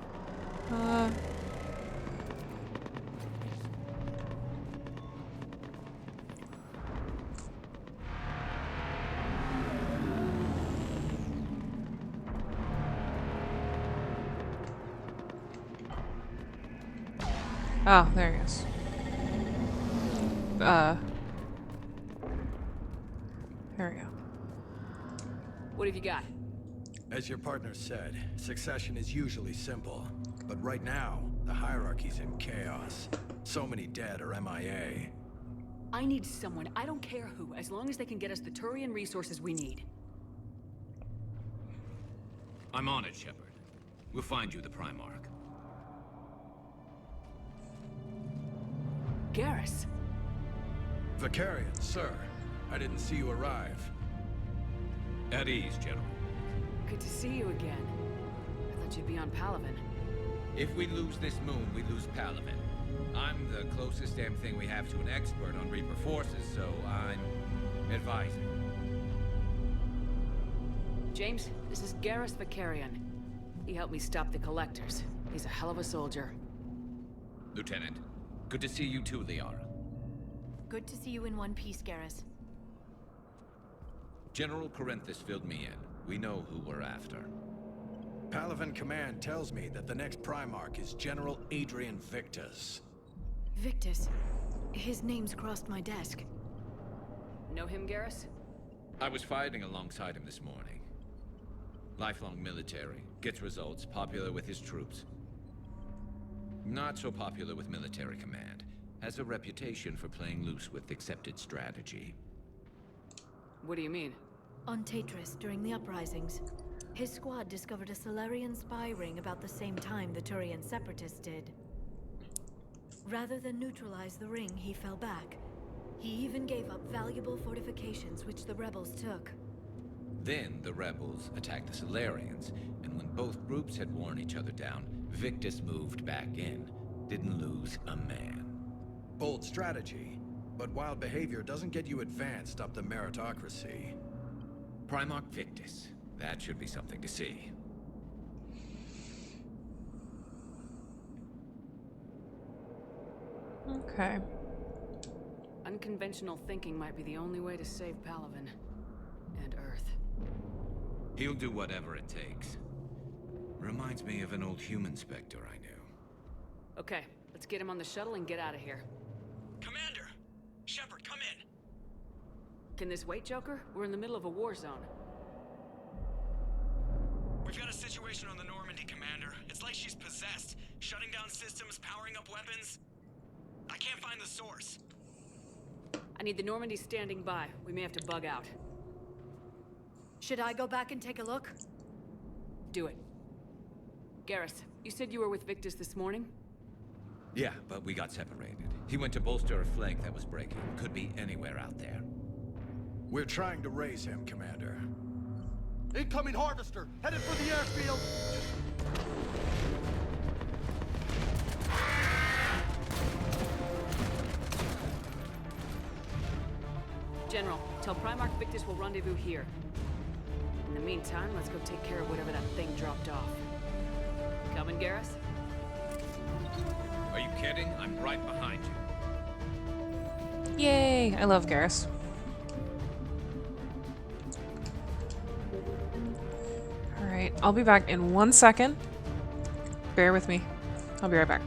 Oh, there he is. There we go. What have you got? As your partner said, succession is usually simple. But right now, the hierarchy's in chaos. So many dead or MIA. I need someone, I don't care who, as long as they can get us the Turian resources we need. I'm on it, Shepard. We'll find you the Primarch. Garrus. Vicarian, sir. I didn't see you arrive. At ease, General. Good to see you again. I thought you'd be on Palaven. If we lose this moon, we lose Palaven. I'm the closest damn thing we have to an expert on Reaper forces, so I'm advising. James, this is Garrus Vicarian. He helped me stop the Collectors. He's a hell of a soldier. Lieutenant, good to see you too, Liara. Good to see you in one piece, Garrus. General Corinthus filled me in. We know who we're after. Palaven Command tells me that the next Primarch is General Adrian Victus. Victus. His name's crossed my desk. Know him, Garrus? I was fighting alongside him this morning. Lifelong military, gets results, popular with his troops. Not so popular with military command. Has a reputation for playing loose with accepted strategy. What do you mean? On Tatris, during the uprisings, his squad discovered a Solarian spy ring about the same time the Turian Separatists did. Rather than neutralize the ring, he fell back. He even gave up valuable fortifications which the rebels took. Then the rebels attacked the Solarians, and when both groups had worn each other down, Victus moved back in. Didn't lose a man. Bold strategy, but wild behavior doesn't get you advanced up the meritocracy. Primarch Victus. That should be something to see. Okay. Unconventional thinking might be the only way to save Palaven. And Earth. He'll do whatever it takes. Reminds me of an old human Spectre I knew. Okay, let's get him on the shuttle and get out of here. Commander! Shepard, come in! Can this wait, Joker? We're in the middle of a war zone. We've got a situation on the Normandy, Commander. It's like she's possessed. Shutting down systems, powering up weapons. I can't find the source. I need the Normandy standing by. We may have to bug out. Should I go back and take a look? Do it. Garrus, you said you were with Victus this morning? Yeah, but we got separated. He went to bolster a flank that was breaking. Could be anywhere out there. We're trying to raise him, Commander. Incoming harvester! Headed for the airfield! General, tell Primarch Victus will rendezvous here. In the meantime, let's go take care of whatever that thing dropped off. Coming, Garrus? Are you kidding? I'm right behind you. Yay! I love Garrus. Alright, I'll be back in 1 second. Bear with me. I'll be right back.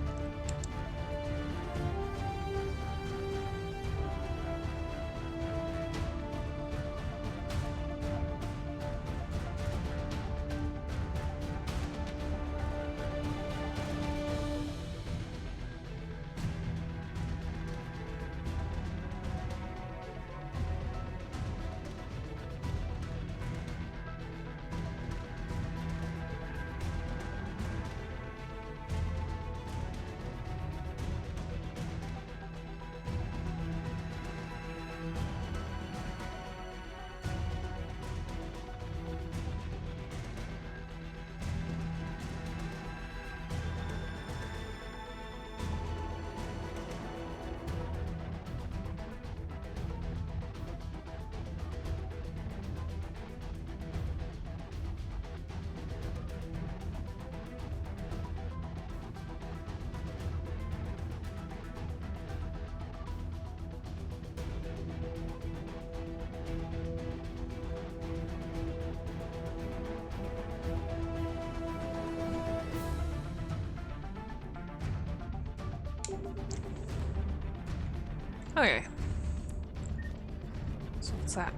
Okay. So what's that?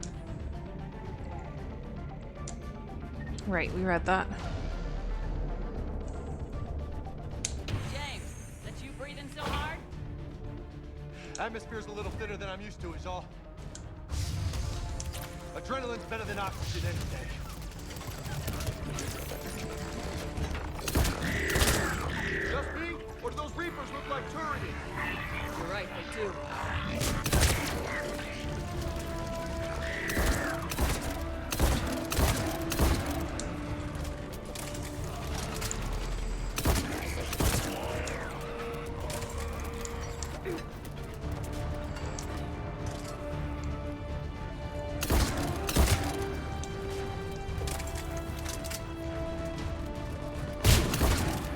Right, we read that. James, that's you breathing so hard? Atmosphere's a little thinner than I'm used to, is all. Adrenaline's better than oxygen any day. Just me? Or do those Reapers look like Turians? You're right, they do.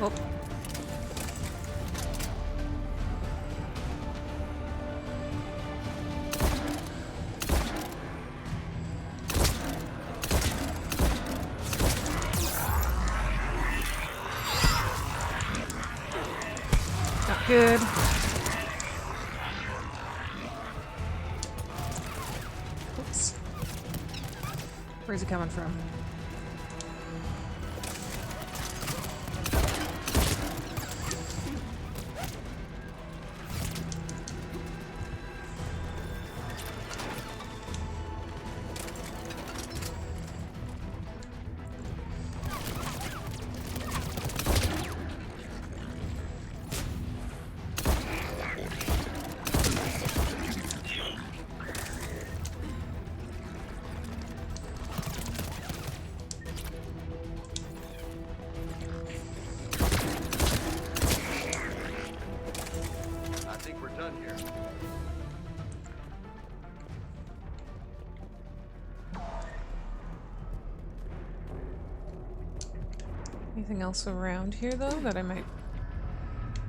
Oh. Not good. Oops. Where's he coming from? Anything else around here, though, that I might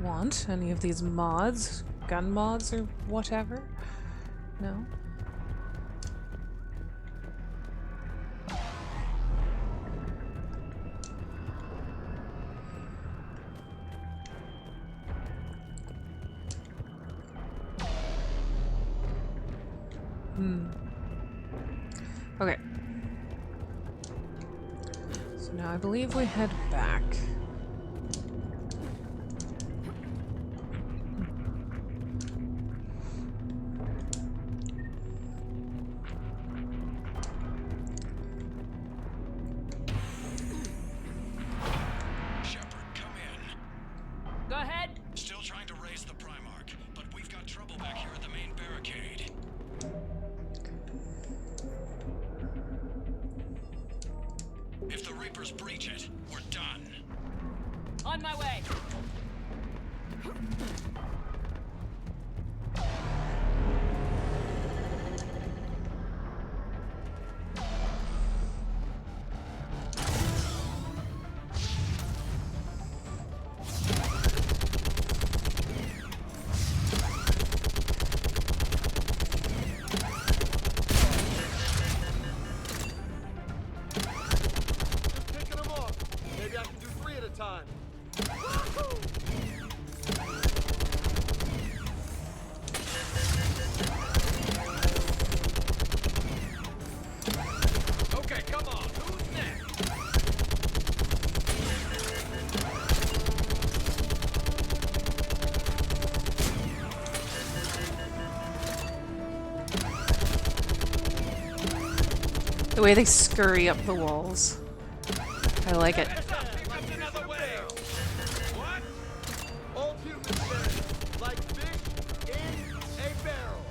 want? Any of these mods? Gun mods or whatever? No? Okay. So now I believe we head back. Shepard, come in. Go ahead. Still trying to raise the Primarch, but we've got trouble back here at the main barricade. If the Reapers breach it, we're done. On my way. Just picking them off. Maybe I can do 3 at a time. Okay, come on. Who's next? The way they scurry up the walls. I like it. All humans dead, like fish in a barrel.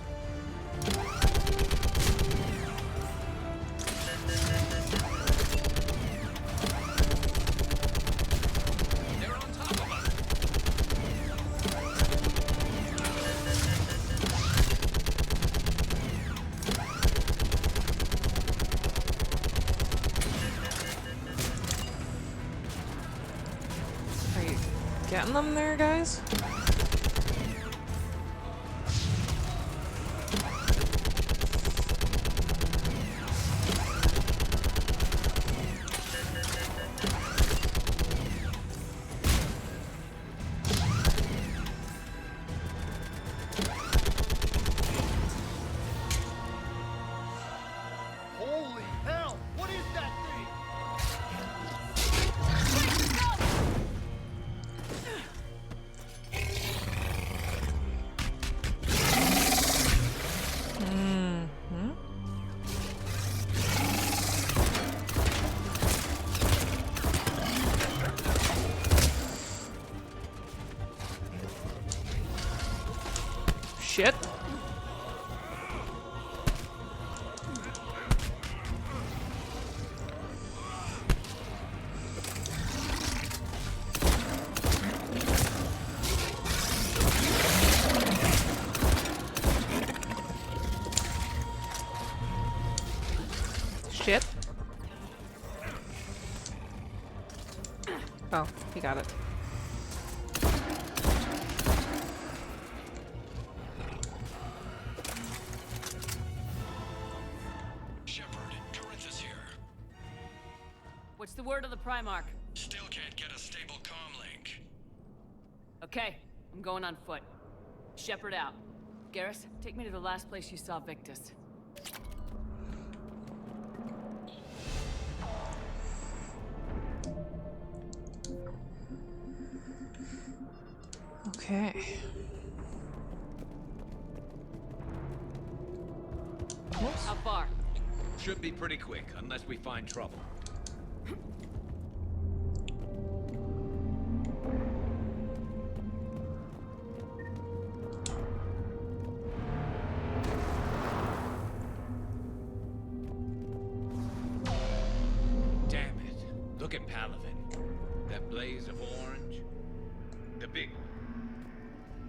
They're on top of us. Are you getting them there, guys? Holy hell! What is that thing? Shit. Shit. Oh, he got it. Shepard, Corinth is here. What's the word of the Primarch? Still can't get a stable comm link. Okay, I'm going on foot. Shepard out. Garrus, take me to the last place you saw Victus. Okay. How far? Should be pretty quick, unless we find trouble. Damn it. Look at Palavin. That blaze of orange. The big one.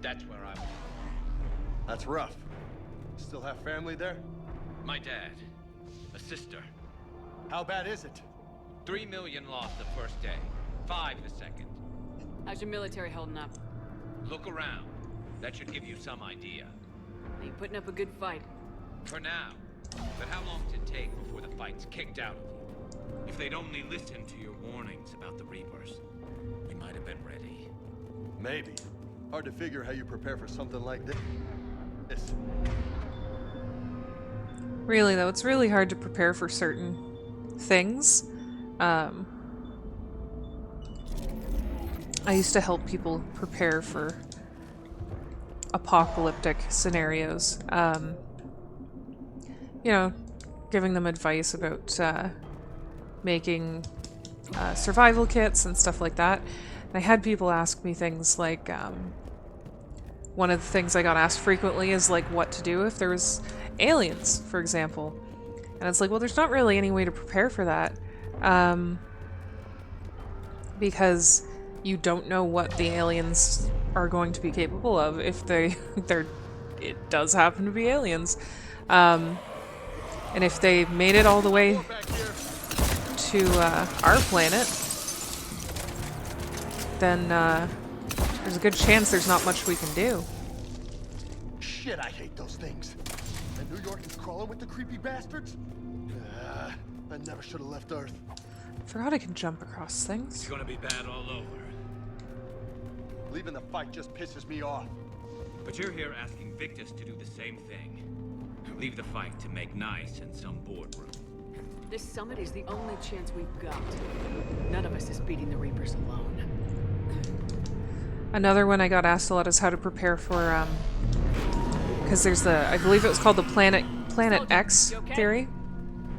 That's where I was. That's rough. Still have family there? My dad. A sister. How bad is it? 3 million lost the first day. 5 the second. How's your military holding up? Look around. That should give you some idea. Are you putting up a good fight? For now. But how long does it take before the fight's kicked out of you? If they'd only listened to your warnings about the Reapers, we might have been ready. Maybe. Hard to figure how you prepare for something like this. Really, though, it's really hard to prepare for certain things. I used to help people prepare for apocalyptic scenarios. You know, giving them advice about making survival kits and stuff like that. And I had people ask me things like, one of the things I got asked frequently is like what to do if there was aliens, for example. And it's like, well, there's not really any way to prepare for that. Because you don't know what the aliens are going to be capable of if it does happen to be aliens. And if they made it all the way to our planet, then there's a good chance there's not much we can do. Shit, I hate those things. And New York is crawling with the creepy bastards? I never should have left Earth. Forgot I can jump across things. It's gonna be bad all over. Leaving the fight just pisses me off. But you're here asking Victus to do the same thing. Leave the fight to make nice in some boardroom. This summit is the only chance we've got. None of us is beating the Reapers alone. Another one I got asked a lot is how to prepare for, because there's the, I believe it was called the Planet X theory.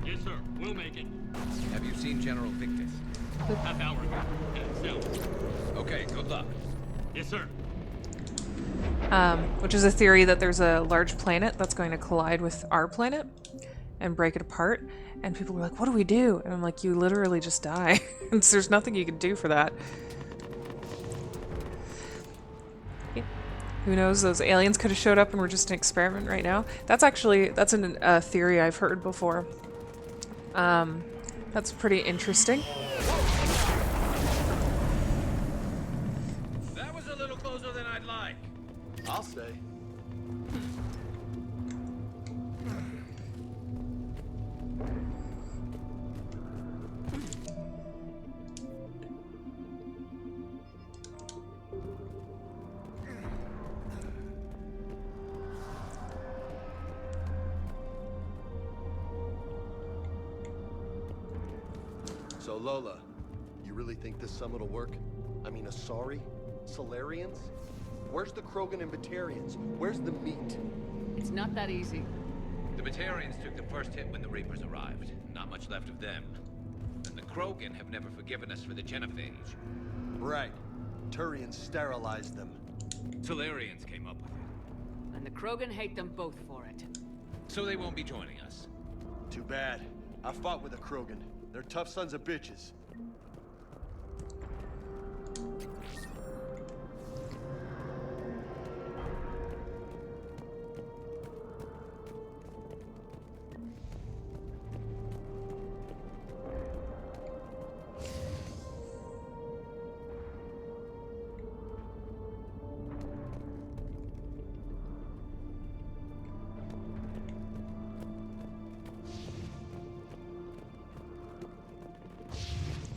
Yes, sir. We'll make it. Have you seen General Victus? Half hour ago. Okay, good luck. Yes, sir. Which is a theory that there's a large planet that's going to collide with our planet and break it apart. And people were like, what do we do? And I'm like, you literally just die. And so there's nothing you can do for that. Who knows? Those aliens could have showed up and we're just an experiment right now. That's actually, that's a theory I've heard before. That's pretty interesting. That was a little closer than I'd like. I'll say. So Lola, you really think this summit will work? I mean, Asari? Solarians? Where's the Krogan and Batarians? Where's the meat? It's not that easy. The Batarians took the first hit when the Reapers arrived. Not much left of them. And the Krogan have never forgiven us for the genophage. Right. Turians sterilized them. Solarians came up with it. And the Krogan hate them both for it. So they won't be joining us. Too bad. I fought with a Krogan. They're tough sons of bitches.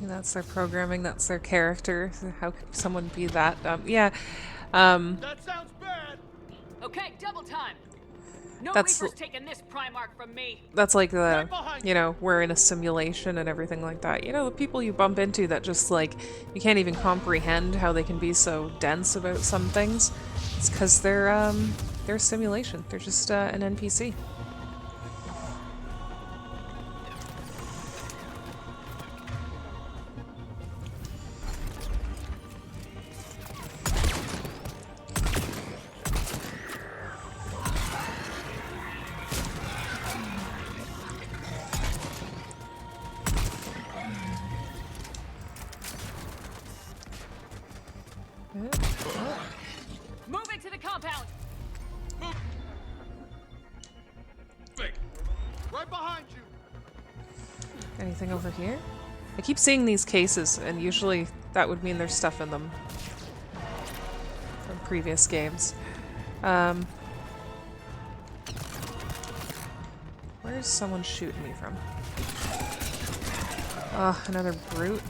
That's their programming, that's their character. How could someone be that dumb? Yeah. That sounds bad! Okay, double time! No That's Reapers taking this Primarch from me! That's like the, you know, we're in a simulation and everything like that. You know, the people you bump into that just, like, you can't even comprehend how they can be so dense about some things. It's because they're a simulation. They're just an NPC. Move into the compound! Move! Right behind you! Anything over here? I keep seeing these cases, and usually that would mean there's stuff in them from previous games. Where's someone shooting me from? Oh, another brute.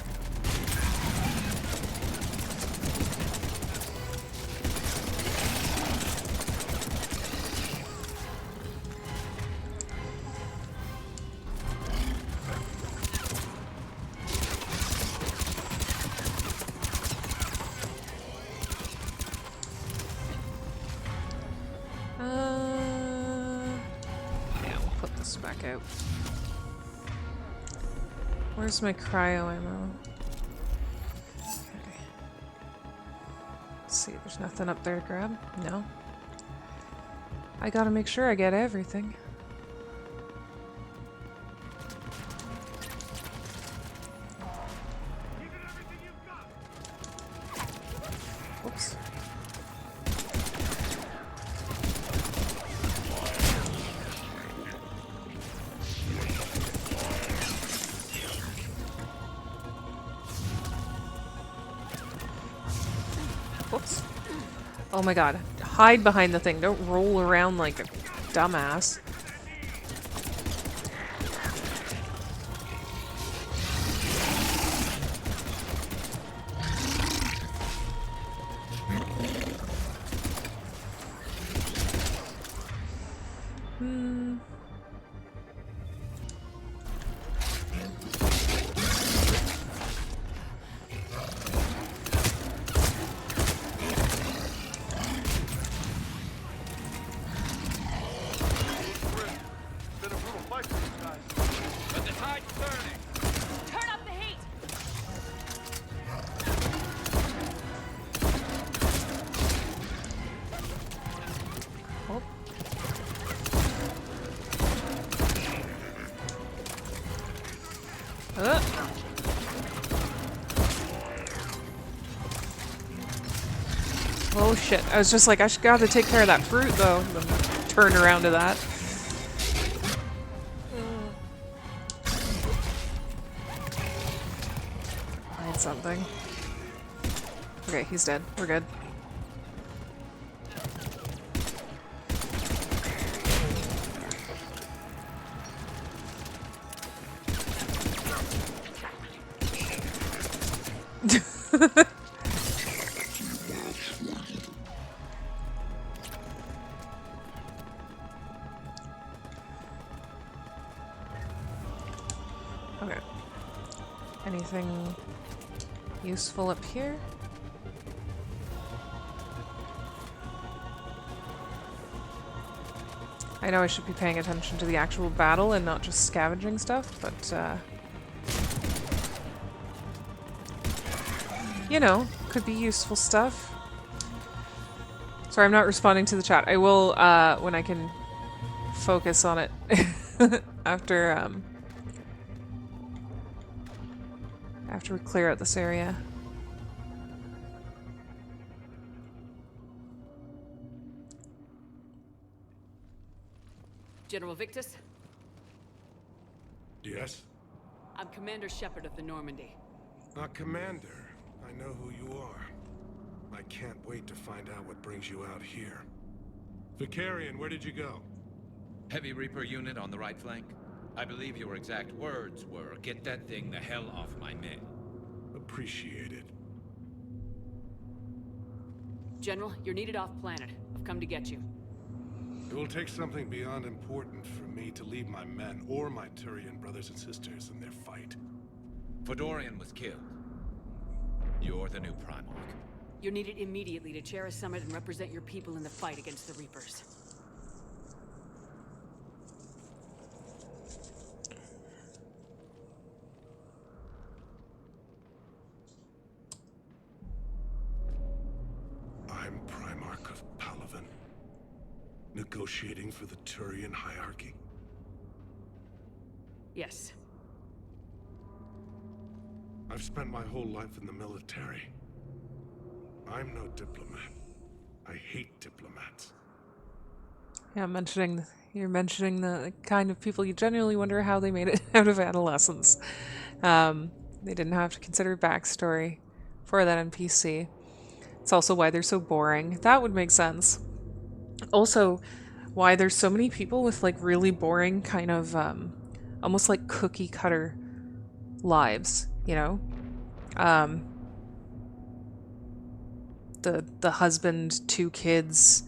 back out. Where's my cryo ammo? Okay. Let's see, there's nothing up there to grab? No. I gotta make sure I get everything. Whoops. Whoops. Oh my god. Hide behind the thing. Don't roll around like a dumbass. Oh shit, I was just like, I should gotta take care of that fruit though. Then turn around to that. Find something. Okay, he's dead. We're good. Okay. Anything useful up here? I know I should be paying attention to the actual battle and not just scavenging stuff, but you know, could be useful stuff. Sorry, I'm not responding to the chat. I will when I can focus on it after after we clear out this area. General Victus? Yes? I'm Commander Shepard of the Normandy. Commander, I know who you are. I can't wait to find out what brings you out here. Vicarian, where did you go? Heavy Reaper unit on the right flank. I believe your exact words were, "Get that thing the hell off my men." Appreciated. General, you're needed off-planet. I've come to get you. It will take something beyond important for me to leave my men or my Turian brothers and sisters in their fight. Fedorian was killed. You're the new Primarch. You're needed immediately to chair a summit and represent your people in the fight against the Reapers. I'm Primarch of Palaven. Negotiating for the Turian hierarchy? Yes. I've spent my whole life in the military. I'm no diplomat. I hate diplomats. Yeah, you're mentioning the kind of people you genuinely wonder how they made it out of adolescence. They didn't have to consider backstory for that NPC. It's also why they're so boring. That would make sense. Also, why there's so many people with like really boring kind of almost like cookie cutter lives, you know? The husband, 2 kids,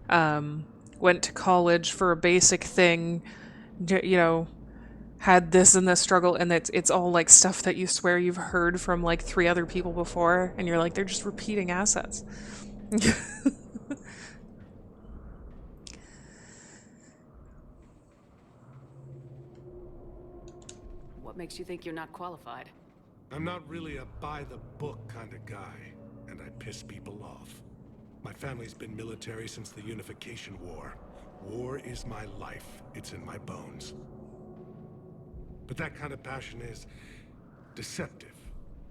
went to college for a basic thing, you know, had this and this struggle, and it's all like stuff that you swear you've heard from like 3 other people before, and you're like, they're just repeating assets. makes you think you're not qualified? I'm not really a by-the-book kind of guy, and I piss people off. My family's been military since the Unification War. War is my life. It's in my bones. But that kind of passion is deceptive.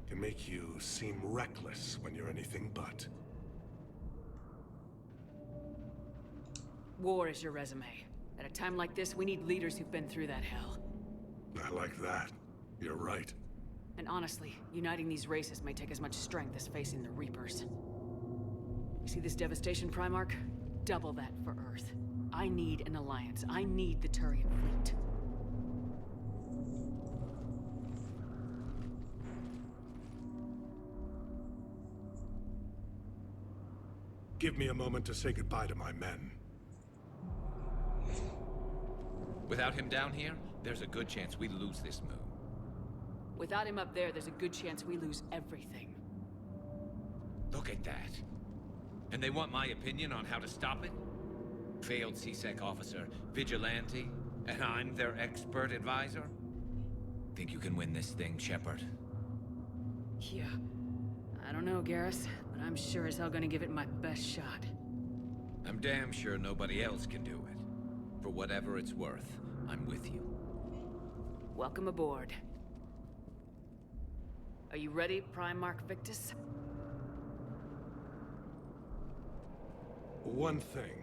Can make you seem reckless when you're anything but. War is your resume. At a time like this, we need leaders who've been through that hell. I like that. You're right. And honestly, uniting these races may take as much strength as facing the Reapers. You see this devastation, Primarch? Double that for Earth. I need an alliance. I need the Turian fleet. Give me a moment to say goodbye to my men. Without him down here, there's a good chance we lose this move. Without him up there, there's a good chance we lose everything. Look at that. And they want my opinion on how to stop it? Failed CSEC officer, vigilante, and I'm their expert advisor? Think you can win this thing, Shepard? Yeah. I don't know, Garrus, but I'm sure as hell gonna give it my best shot. I'm damn sure nobody else can do it. For whatever it's worth, I'm with you. Welcome aboard. Are you ready, Primarch Victus? One thing.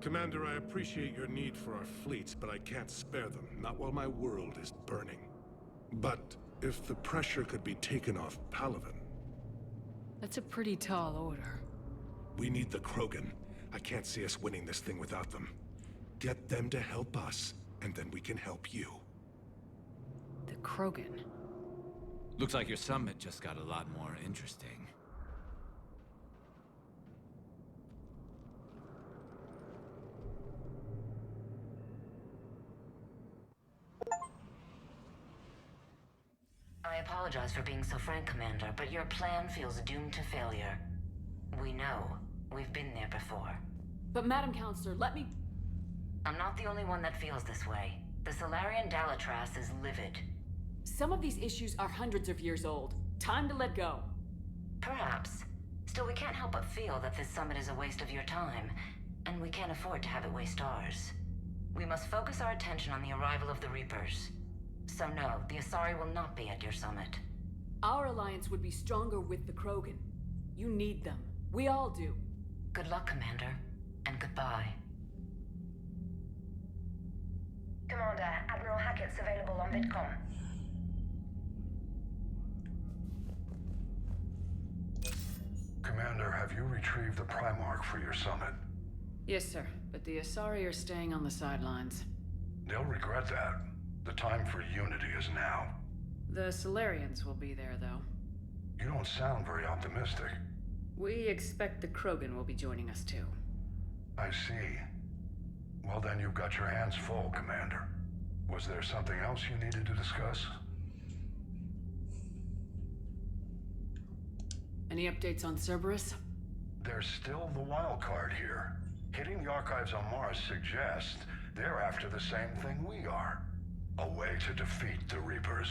Commander, I appreciate your need for our fleets, but I can't spare them, not while my world is burning. But if the pressure could be taken off Palaven... That's a pretty tall order. We need the Krogan. I can't see us winning this thing without them. Get them to help us, and then we can help you. The Krogan? Looks like your summit just got a lot more interesting. I apologize for being so frank, Commander, but your plan feels doomed to failure. We know. We've been there before. But Madam Counselor, let me... I'm not the only one that feels this way. The Solarian Dalatras is livid. Some of these issues are hundreds of years old. Time to let go. Perhaps. Still, we can't help but feel that this summit is a waste of your time, and we can't afford to have it waste ours. We must focus our attention on the arrival of the Reapers. So no, the Asari will not be at your summit. Our alliance would be stronger with the Krogan. You need them. We all do. Good luck, Commander, and goodbye. Commander, Admiral Hackett's available on VidCom. Commander, have you retrieved the Primarch for your summit? Yes, sir. But the Asari are staying on the sidelines. They'll regret that. The time for unity is now. The Solarians will be there, though. You don't sound very optimistic. We expect the Krogan will be joining us, too. I see. Well, then you've got your hands full, Commander. Was there something else you needed to discuss? Any updates on Cerberus? There's still the wild card here. Hitting the archives on Mars suggests they're after the same thing we are. A way to defeat the Reapers.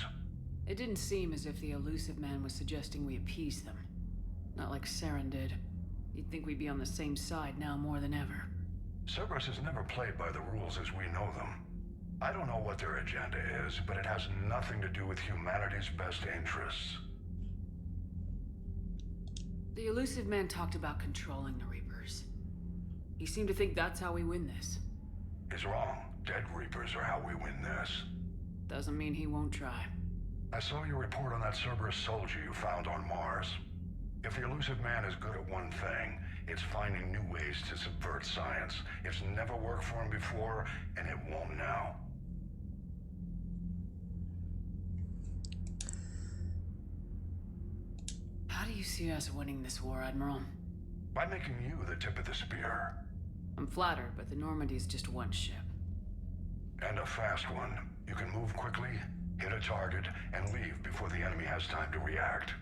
It didn't seem as if the elusive man was suggesting we appease them. Not like Saren did. You'd think we'd be on the same side now more than ever. Cerberus has never played by the rules as we know them. I don't know what their agenda is, but it has nothing to do with humanity's best interests. The elusive man talked about controlling the Reapers. He seemed to think that's how we win this. He's wrong. Dead Reapers are how we win this. Doesn't mean he won't try. I saw your report on that Cerberus soldier you found on Mars. If the elusive man is good at one thing, it's finding new ways to subvert science. It's never worked for him before, and it won't now. How do you see us winning this war, Admiral? By making you the tip of the spear. I'm flattered, but the Normandy's just one ship. And a fast one. You can move quickly, hit a target, and leave before the enemy has time to react.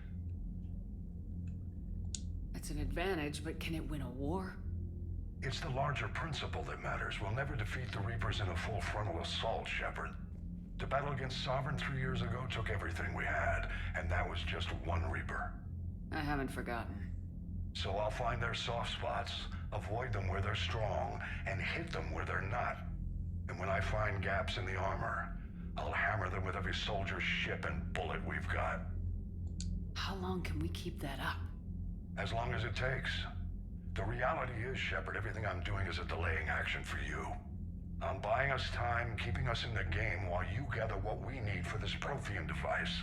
It's an advantage, but can it win a war? It's the larger principle that matters. We'll never defeat the Reapers in a full frontal assault, Shepard. The battle against Sovereign 3 years ago took everything we had, and that was just one Reaper. I haven't forgotten. So I'll find their soft spots, avoid them where they're strong, and hit them where they're not. And when I find gaps in the armor, I'll hammer them with every soldier, ship, and bullet we've got. How long can we keep that up? As long as it takes. The reality is, Shepard, everything I'm doing is a delaying action for you. I'm buying us time, keeping us in the game while you gather what we need for this Prothean device.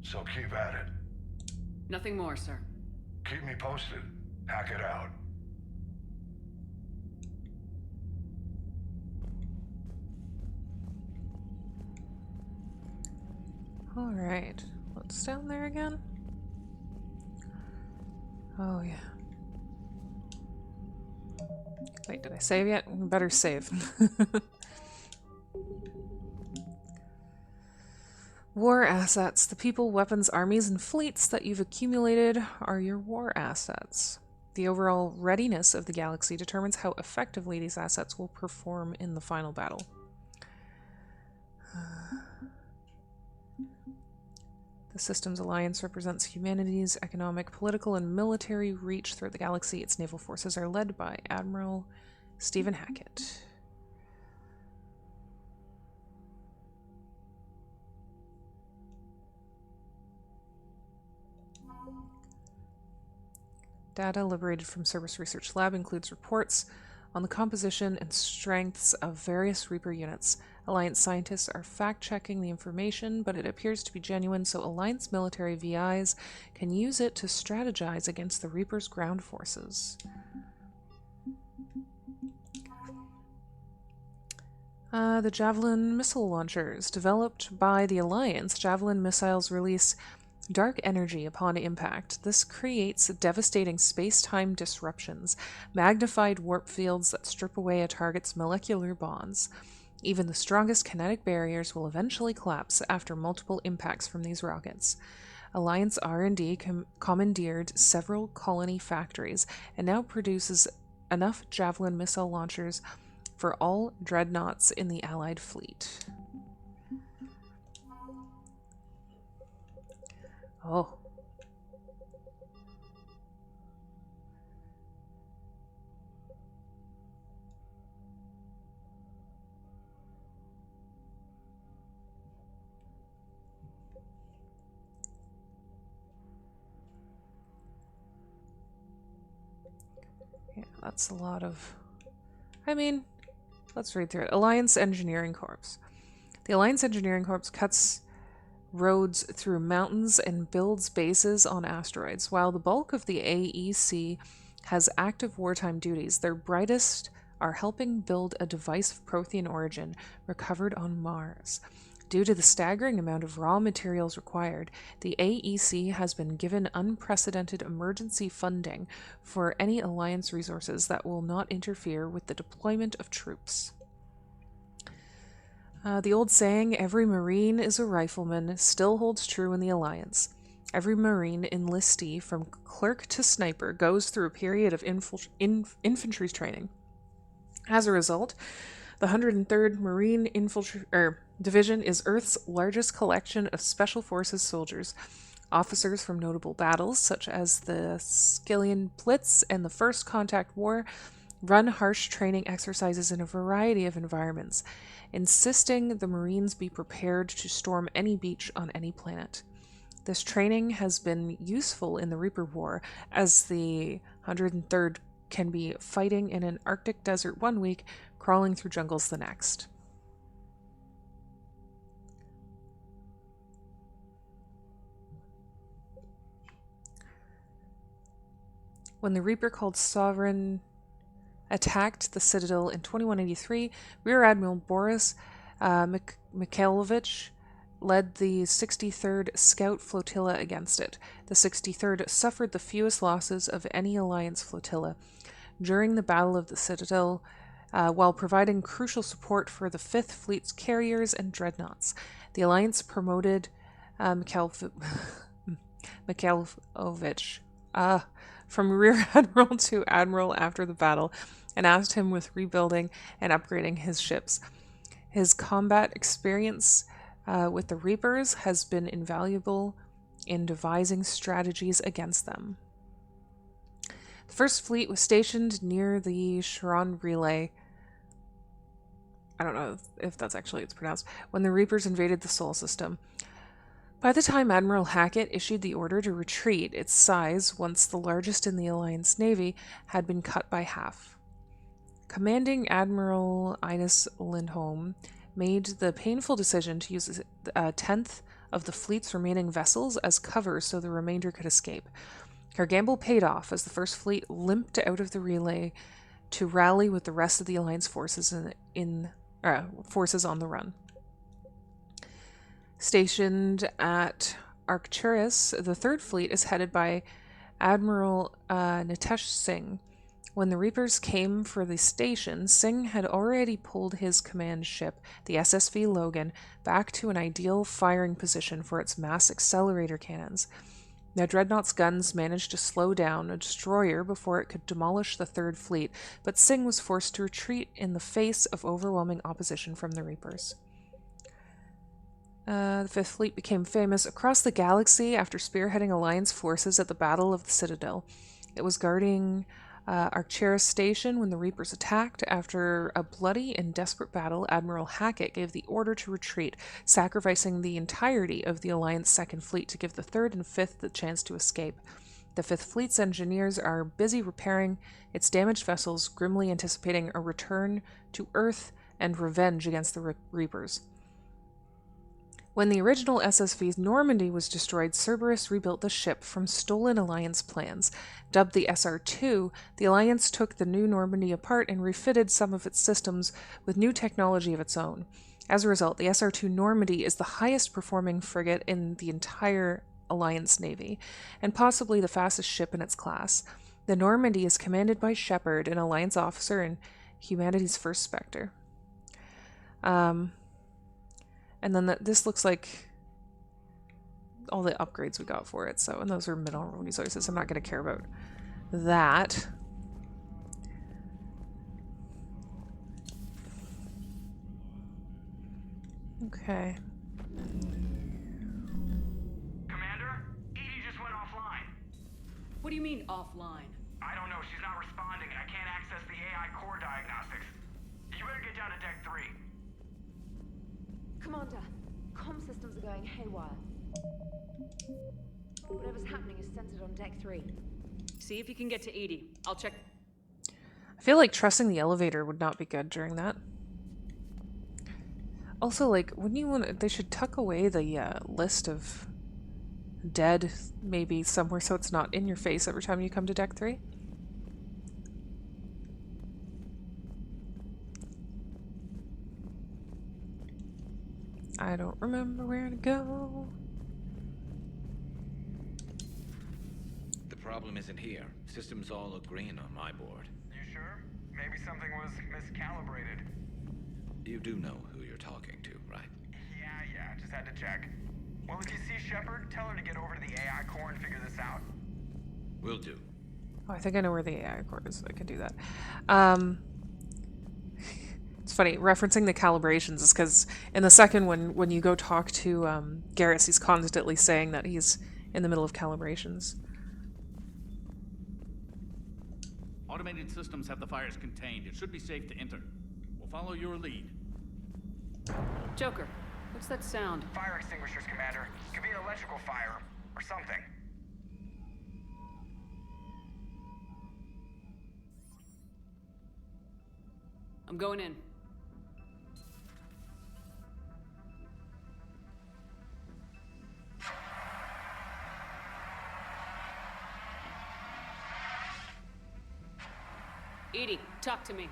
So keep at it. Nothing more, sir. Keep me posted. Hack it out. Alright. What's down there again? Oh, yeah. Wait, did I save yet? We better save. War assets. The people, weapons, armies, and fleets that you've accumulated are your war assets. The overall readiness of the galaxy determines how effectively these assets will perform in the final battle. The Systems Alliance represents humanity's economic, political, and military reach throughout the galaxy. Its naval forces are led by Admiral Stephen Hackett. Data liberated from Cerberus Research Lab includes reports on the composition and strengths of various Reaper units. Alliance scientists are fact-checking the information, but it appears to be genuine, so Alliance military VIs can use it to strategize against the Reaper's ground forces. The Javelin missile launchers. Developed by the Alliance, Javelin missiles release dark energy upon impact. This creates devastating space-time disruptions, magnified warp fields that strip away a target's molecular bonds. Even the strongest kinetic barriers will eventually collapse after multiple impacts from these rockets. Alliance R&D commandeered several colony factories and now produces enough Javelin missile launchers for all dreadnoughts in the Allied fleet. Oh. Yeah, that's a lot of... I mean, let's read through it. Alliance Engineering Corps. The Alliance Engineering Corps cuts roads through mountains and builds bases on asteroids. While the bulk of the AEC has active wartime duties, their brightest are helping build a device of Prothean origin recovered on Mars. Due to the staggering amount of raw materials required, the AEC has been given unprecedented emergency funding for any Alliance resources that will not interfere with the deployment of troops. The old saying, every Marine is a rifleman, still holds true in the Alliance. Every Marine enlistee, from clerk to sniper, goes through a period of infantry training. As a result, the 103rd Marine Division is Earth's largest collection of Special Forces soldiers. Officers from notable battles, such as the Skillian Blitz and the First Contact War, run harsh training exercises in a variety of environments, insisting the Marines be prepared to storm any beach on any planet. This training has been useful in the Reaper War, as the 103rd can be fighting in an Arctic desert one week, crawling through jungles the next. When the Reaper called Sovereign attacked the Citadel in 2183, Rear Admiral Boris Mikhailovich led the 63rd Scout Flotilla against it. The 63rd suffered the fewest losses of any Alliance flotilla during the Battle of the Citadel, while providing crucial support for the 5th Fleet's carriers and dreadnoughts. The Alliance promoted Mikhailovich from Rear Admiral to Admiral after the battle, and asked him with rebuilding and upgrading his ships. His combat experience with the Reapers has been invaluable in devising strategies against them. The first fleet was stationed near the Chiron Relay. I don't know if that's actually it's pronounced. When the Reapers invaded the Sol system. By the time Admiral Hackett issued the order to retreat, its size, once the largest in the Alliance Navy, had been cut by half. Commanding Admiral Ines Lindholm made the painful decision to use a tenth of the fleet's remaining vessels as cover so the remainder could escape. Her gamble paid off as the First Fleet limped out of the relay to rally with the rest of the Alliance forces forces on the run. Stationed at Arcturus, the Third Fleet is headed by Admiral Nitesh Singh. When the Reapers came for the station, Singh had already pulled his command ship, the SSV Logan, back to an ideal firing position for its mass accelerator cannons. Now, Dreadnought's guns managed to slow down a destroyer before it could demolish the Third Fleet, but Singh was forced to retreat in the face of overwhelming opposition from the Reapers. The Fifth Fleet became famous across the galaxy after spearheading Alliance forces at the Battle of the Citadel. It was guarding Arcturus Station when the Reapers attacked. After a bloody and desperate battle, Admiral Hackett gave the order to retreat, sacrificing the entirety of the Alliance Second Fleet to give the Third and Fifth the chance to escape. The Fifth Fleet's engineers are busy repairing its damaged vessels, grimly anticipating a return to Earth and revenge against the Reapers. When the original SSV Normandy was destroyed, Cerberus rebuilt the ship from stolen Alliance plans. Dubbed the SR-2, the Alliance took the new Normandy apart and refitted some of its systems with new technology of its own. As a result, the SR-2 Normandy is the highest performing frigate in the entire Alliance Navy, and possibly the fastest ship in its class. The Normandy is commanded by Shepard, an Alliance officer and humanity's first Spectre. And then this looks like all the upgrades we got for it. So, and those are mineral resources. I'm not going to care about that. Okay. Commander, Edie just went offline. What do you mean, offline? I don't know. She's not responding, and I can't access the AI core diagnostics. You better get down to Deck 3. Commander, comm systems are going haywire. Whatever's happening is centered on Deck 3. See if you can get to Edie. I'll check. I feel like trusting the elevator would not be good during that. Also, like, wouldn't you want to, they should tuck away the list of dead maybe somewhere so it's not in your face every time you come to Deck 3? I don't remember where to go. The problem isn't here. Systems all look green on my board. You sure? Maybe something was miscalibrated. You do know who you're talking to, right? Yeah, just had to check. Well, if you see Shepard, tell her to get over to the AI core and figure this out. Will do. Oh, I think I know where the AI core is, so I can do that. It's funny, referencing the calibrations is because in the second one, when you go talk to Garrus, he's constantly saying that he's in the middle of calibrations. Automated systems have the fires contained. It should be safe to enter. We'll follow your lead. Joker, what's that sound? Fire extinguishers, Commander. Could be an electrical fire, or something. I'm going in. Edie, talk to me.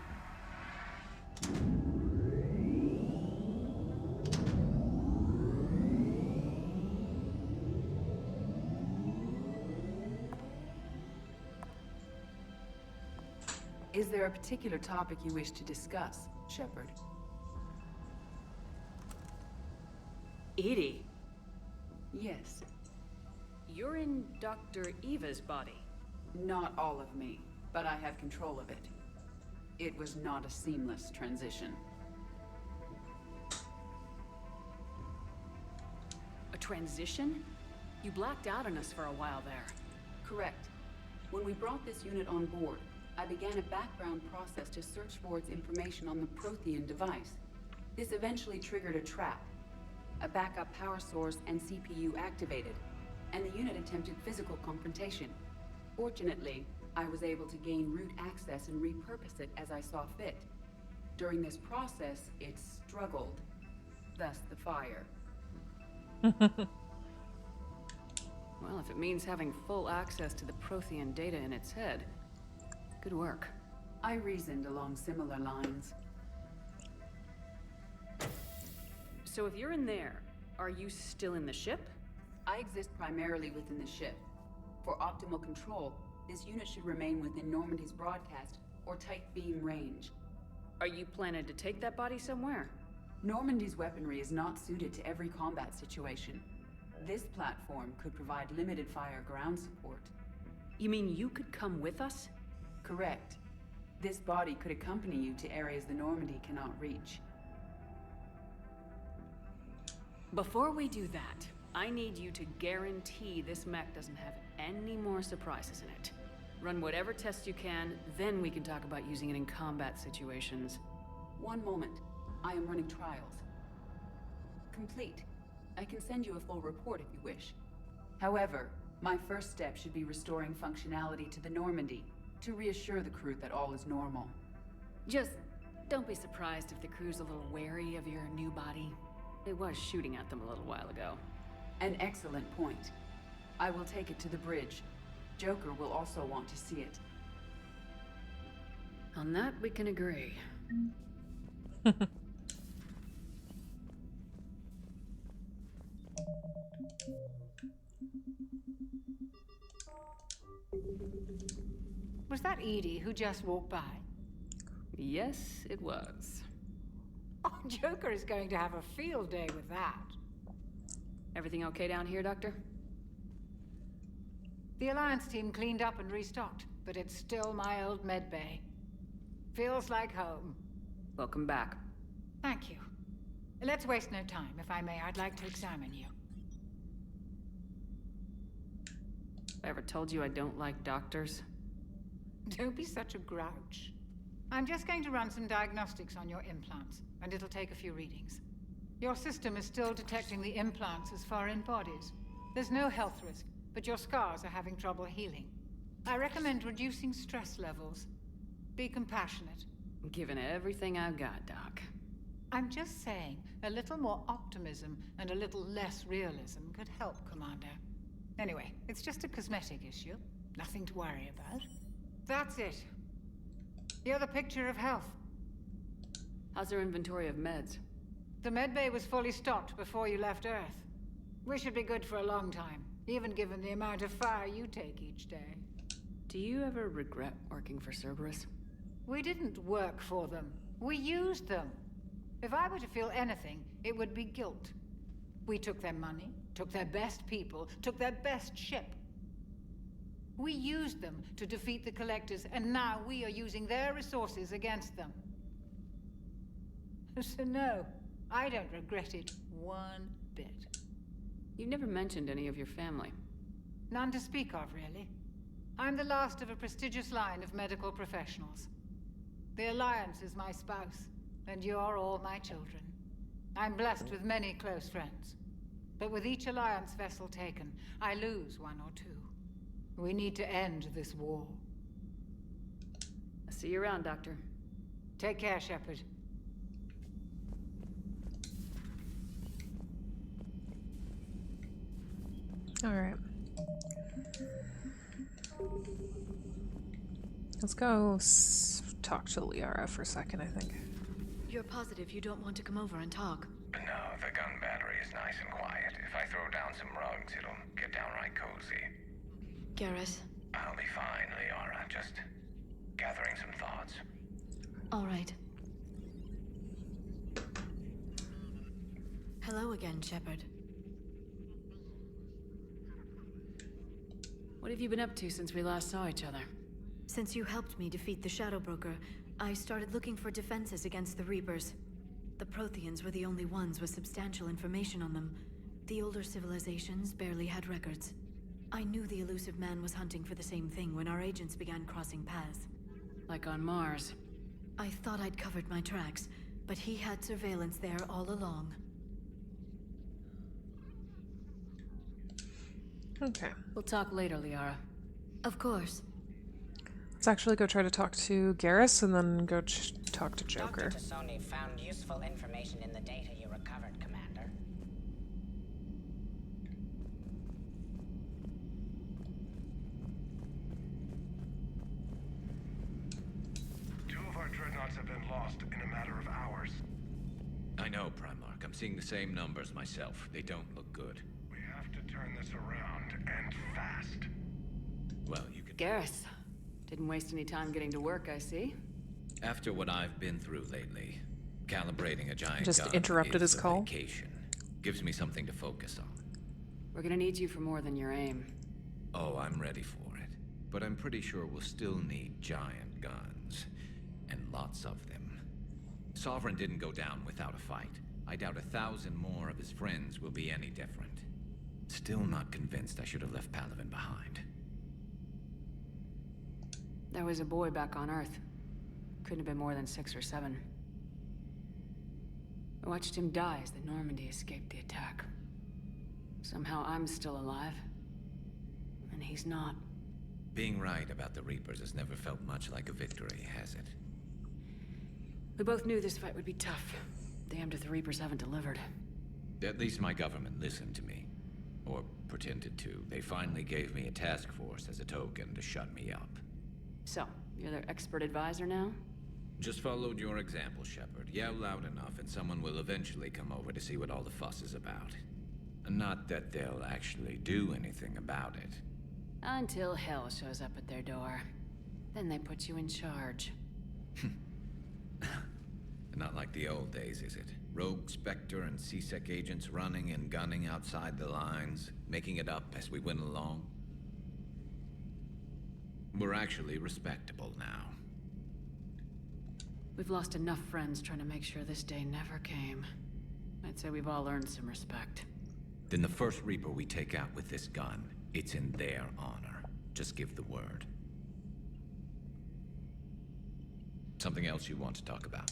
Is there a particular topic you wish to discuss, Shepard? Edie? Yes. You're in Dr. Eva's body. Not all of me, but I have control of it. It was not a seamless transition. transition? You blacked out on us for a while there. Correct. When we brought this unit on board, I began a background process to search for its information on the Prothean device. This eventually triggered a trap. A backup power source and CPU activated, and the unit attempted physical confrontation. Fortunately, I was able to gain root access and repurpose it as I saw fit. During this process, it struggled. Thus the fire. Well, if it means having full access to the Prothean data in its head, good work. I reasoned along similar lines. So if you're in there, are you still in the ship? I exist primarily within the ship. For optimal control, this unit should remain within Normandy's broadcast or tight beam range. Are you planning to take that body somewhere? Normandy's weaponry is not suited to every combat situation. This platform could provide limited fire ground support. You mean you could come with us? Correct. This body could accompany you to areas the Normandy cannot reach. Before we do that, I need you to guarantee this mech doesn't have any more surprises in it. Run whatever tests you can, then we can talk about using it in combat situations. One moment. I am running trials. Complete. I can send you a full report if you wish. However, my first step should be restoring functionality to the Normandy, to reassure the crew that all is normal. Just don't be surprised if the crew's a little wary of your new body. It was shooting at them a little while ago. An excellent point. I will take it to the bridge. Joker will also want to see it. On that, we can agree. Was that Edie who just walked by? Yes, it was. Oh, Joker is going to have a field day with that. Everything okay down here, Doctor? The Alliance team cleaned up and restocked, but it's still my old med bay. Feels like home. Welcome back. Thank you. Let's waste no time. If I may, I'd like to examine you. I ever told you I don't like doctors? Don't be such a grouch. I'm just going to run some diagnostics on your implants, and it'll take a few readings. Your system is still detecting the implants as foreign bodies. There's no health risk, but your scars are having trouble healing. I recommend reducing stress levels. Be compassionate. Given everything I've got, Doc. I'm just saying, a little more optimism and a little less realism could help, Commander. Anyway, it's just a cosmetic issue. Nothing to worry about. That's it. You're the picture of health. How's their inventory of meds? The medbay was fully stocked before you left Earth. We should be good for a long time, even given the amount of fire you take each day. Do you ever regret working for Cerberus? We didn't work for them. We used them. If I were to feel anything, it would be guilt. We took their money, took their best people, took their best ship. We used them to defeat the Collectors, and now we are using their resources against them. So no, I don't regret it one bit. You never mentioned any of your family. None to speak of, really. I'm the last of a prestigious line of medical professionals. The Alliance is my spouse, and you're all my children. I'm blessed with many close friends. But with each Alliance vessel taken, I lose one or two. We need to end this war. I'll see you around, Doctor. Take care, Shepard. All right. Let's go talk to Liara for a second, I think. You're positive you don't want to come over and talk? No, the gun battery is nice and quiet. If I throw down some rugs, it'll get downright cozy. Garrus? I'll be fine, Liara. Just gathering some thoughts. All right. Hello again, Shepard. What have you been up to since we last saw each other? Since you helped me defeat the Shadow Broker, I started looking for defenses against the Reapers. The Protheans were the only ones with substantial information on them. The older civilizations barely had records. I knew the elusive man was hunting for the same thing when our agents began crossing paths. Like on Mars. I thought I'd covered my tracks, but he had surveillance there all along. Okay. We'll talk later, Liara. Of course. Let's actually go try to talk to Garrus and then go talk to Joker. Dr. Tassoni found useful information in the data you recovered, Commander. Two of our dreadnoughts have been lost in a matter of hours. I know, Primarch. I'm seeing the same numbers myself. They don't look good. We have to turn this around, and fast. Well, you could... Garrus. Didn't waste any time getting to work, I see. After what I've been through lately, calibrating a giant Just gun interrupted is his a call. vacation. Gives me something to focus on. We're gonna need you for more than your aim. Oh, I'm ready for it. But I'm pretty sure we'll still need giant guns. And lots of them. Sovereign didn't go down without a fight. I doubt 1,000 more of his friends will be any different. Still not convinced I should have left Palaven behind. There was a boy back on Earth. Couldn't have been more than 6 or 7. I watched him die as the Normandy escaped the attack. Somehow I'm still alive. And he's not. Being right about the Reapers has never felt much like a victory, has it? We both knew this fight would be tough. Damned if the Reapers haven't delivered. At least my government listened to me. Or pretended to. They finally gave me a task force as a token to shut me up. So, you're their expert advisor now? Just followed your example, Shepard. Yell loud enough and someone will eventually come over to see what all the fuss is about. Not that they'll actually do anything about it. Until hell shows up at their door. Then they put you in charge. Not like the old days, is it? Rogue Spectre and C-Sec agents running and gunning outside the lines, making it up as we went along. We're actually respectable now. We've lost enough friends trying to make sure this day never came. I'd say we've all earned some respect. Then the first Reaper we take out with this gun, it's in their honor. Just give the word. Something else you want to talk about?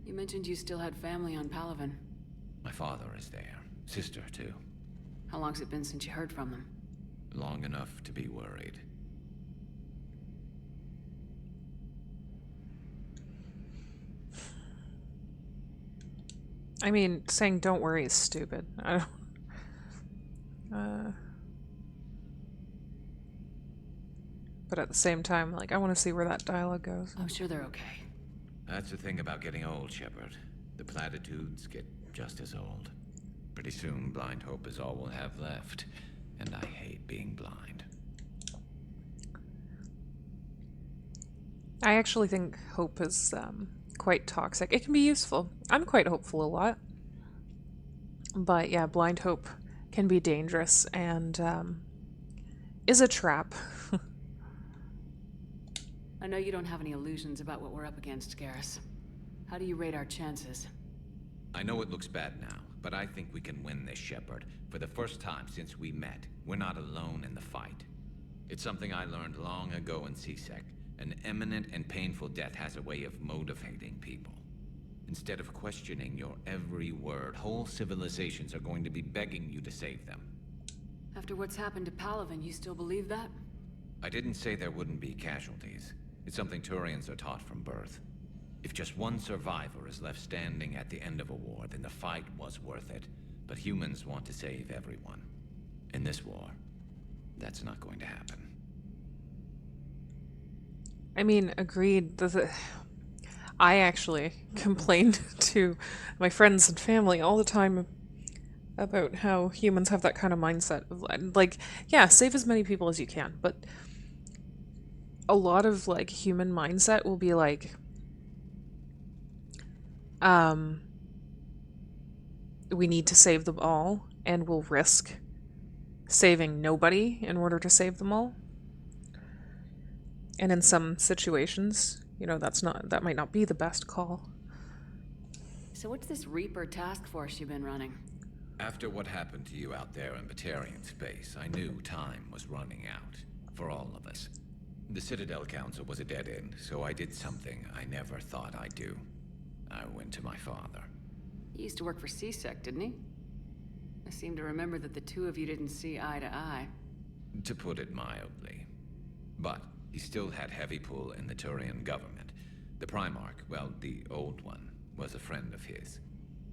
You mentioned you still had family on Palaven. My father is there. Sister, too. How long's it been since you heard from them? Long enough to be worried. I mean, saying don't worry is stupid. I don't... But at the same time, like, I want to see where that dialogue goes. I'm sure they're okay. That's the thing about getting old, Shepard. The platitudes get just as old. Pretty soon, blind hope is all we'll have left. And I hate being blind. I actually think hope is quite toxic. It can be useful. I'm quite hopeful a lot. But yeah, blind hope can be dangerous and is a trap. I know you don't have any illusions about what we're up against, Garrus. How do you rate our chances? I know it looks bad now, but I think we can win this, Shepard. For the first time since we met, we're not alone in the fight. It's something I learned long ago in C-Sec. An imminent and painful death has a way of motivating people. Instead of questioning your every word, whole civilizations are going to be begging you to save them. After what's happened to Palaven, you still believe that? I didn't say there wouldn't be casualties. It's something Turians are taught from birth. If just one survivor is left standing at the end of a war, then the fight was worth it. But humans want to save everyone. In this war, that's not going to happen. I mean, agreed. I actually complained to my friends and family all the time about how humans have that kind of mindset of like, yeah, save as many people as you can, but a lot of like human mindset will be like, we need to save them all and we'll risk saving nobody in order to save them all. And in some situations, you know, that might not be the best call. So what's this Reaper task force you've been running? After what happened to you out there in Batarian space, I knew time was running out. For all of us. The Citadel Council was a dead end, so I did something I never thought I'd do. I went to my father. He used to work for CSEC, didn't he? I seem to remember that the two of you didn't see eye to eye. To put it mildly. But he still had heavy pull in the Turian government. The Primarch, well, the old one, was a friend of his.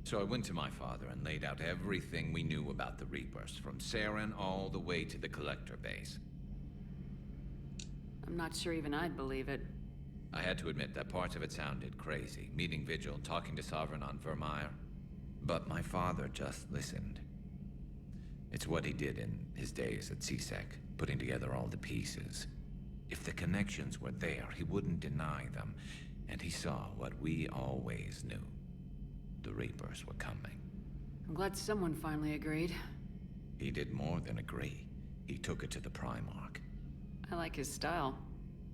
So I went to my father and laid out everything we knew about the Reapers, from Saren all the way to the Collector base. I'm not sure even I'd believe it. I had to admit that parts of it sounded crazy, meeting Vigil, talking to Sovereign on Vermeer. But my father just listened. It's what he did in his days at CSEC, putting together all the pieces. If the connections were there, he wouldn't deny them, and he saw what we always knew. The Reapers were coming. I'm glad someone finally agreed. He did more than agree. He took it to the Primarch. I like his style.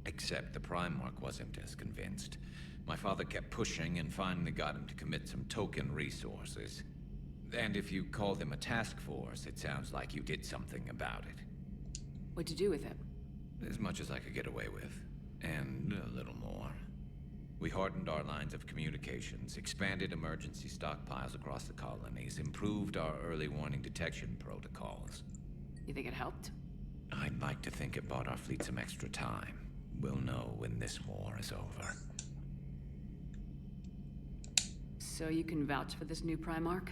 Except the Primarch wasn't as convinced. My father kept pushing and finally got him to commit some token resources. And if you call them a task force, it sounds like you did something about it. What'd you do with it? As much as I could get away with. And a little more. We hardened our lines of communications, expanded emergency stockpiles across the colonies, improved our early warning detection protocols. You think it helped? I'd like to think it bought our fleet some extra time. We'll know when this war is over. So you can vouch for this new Primarch?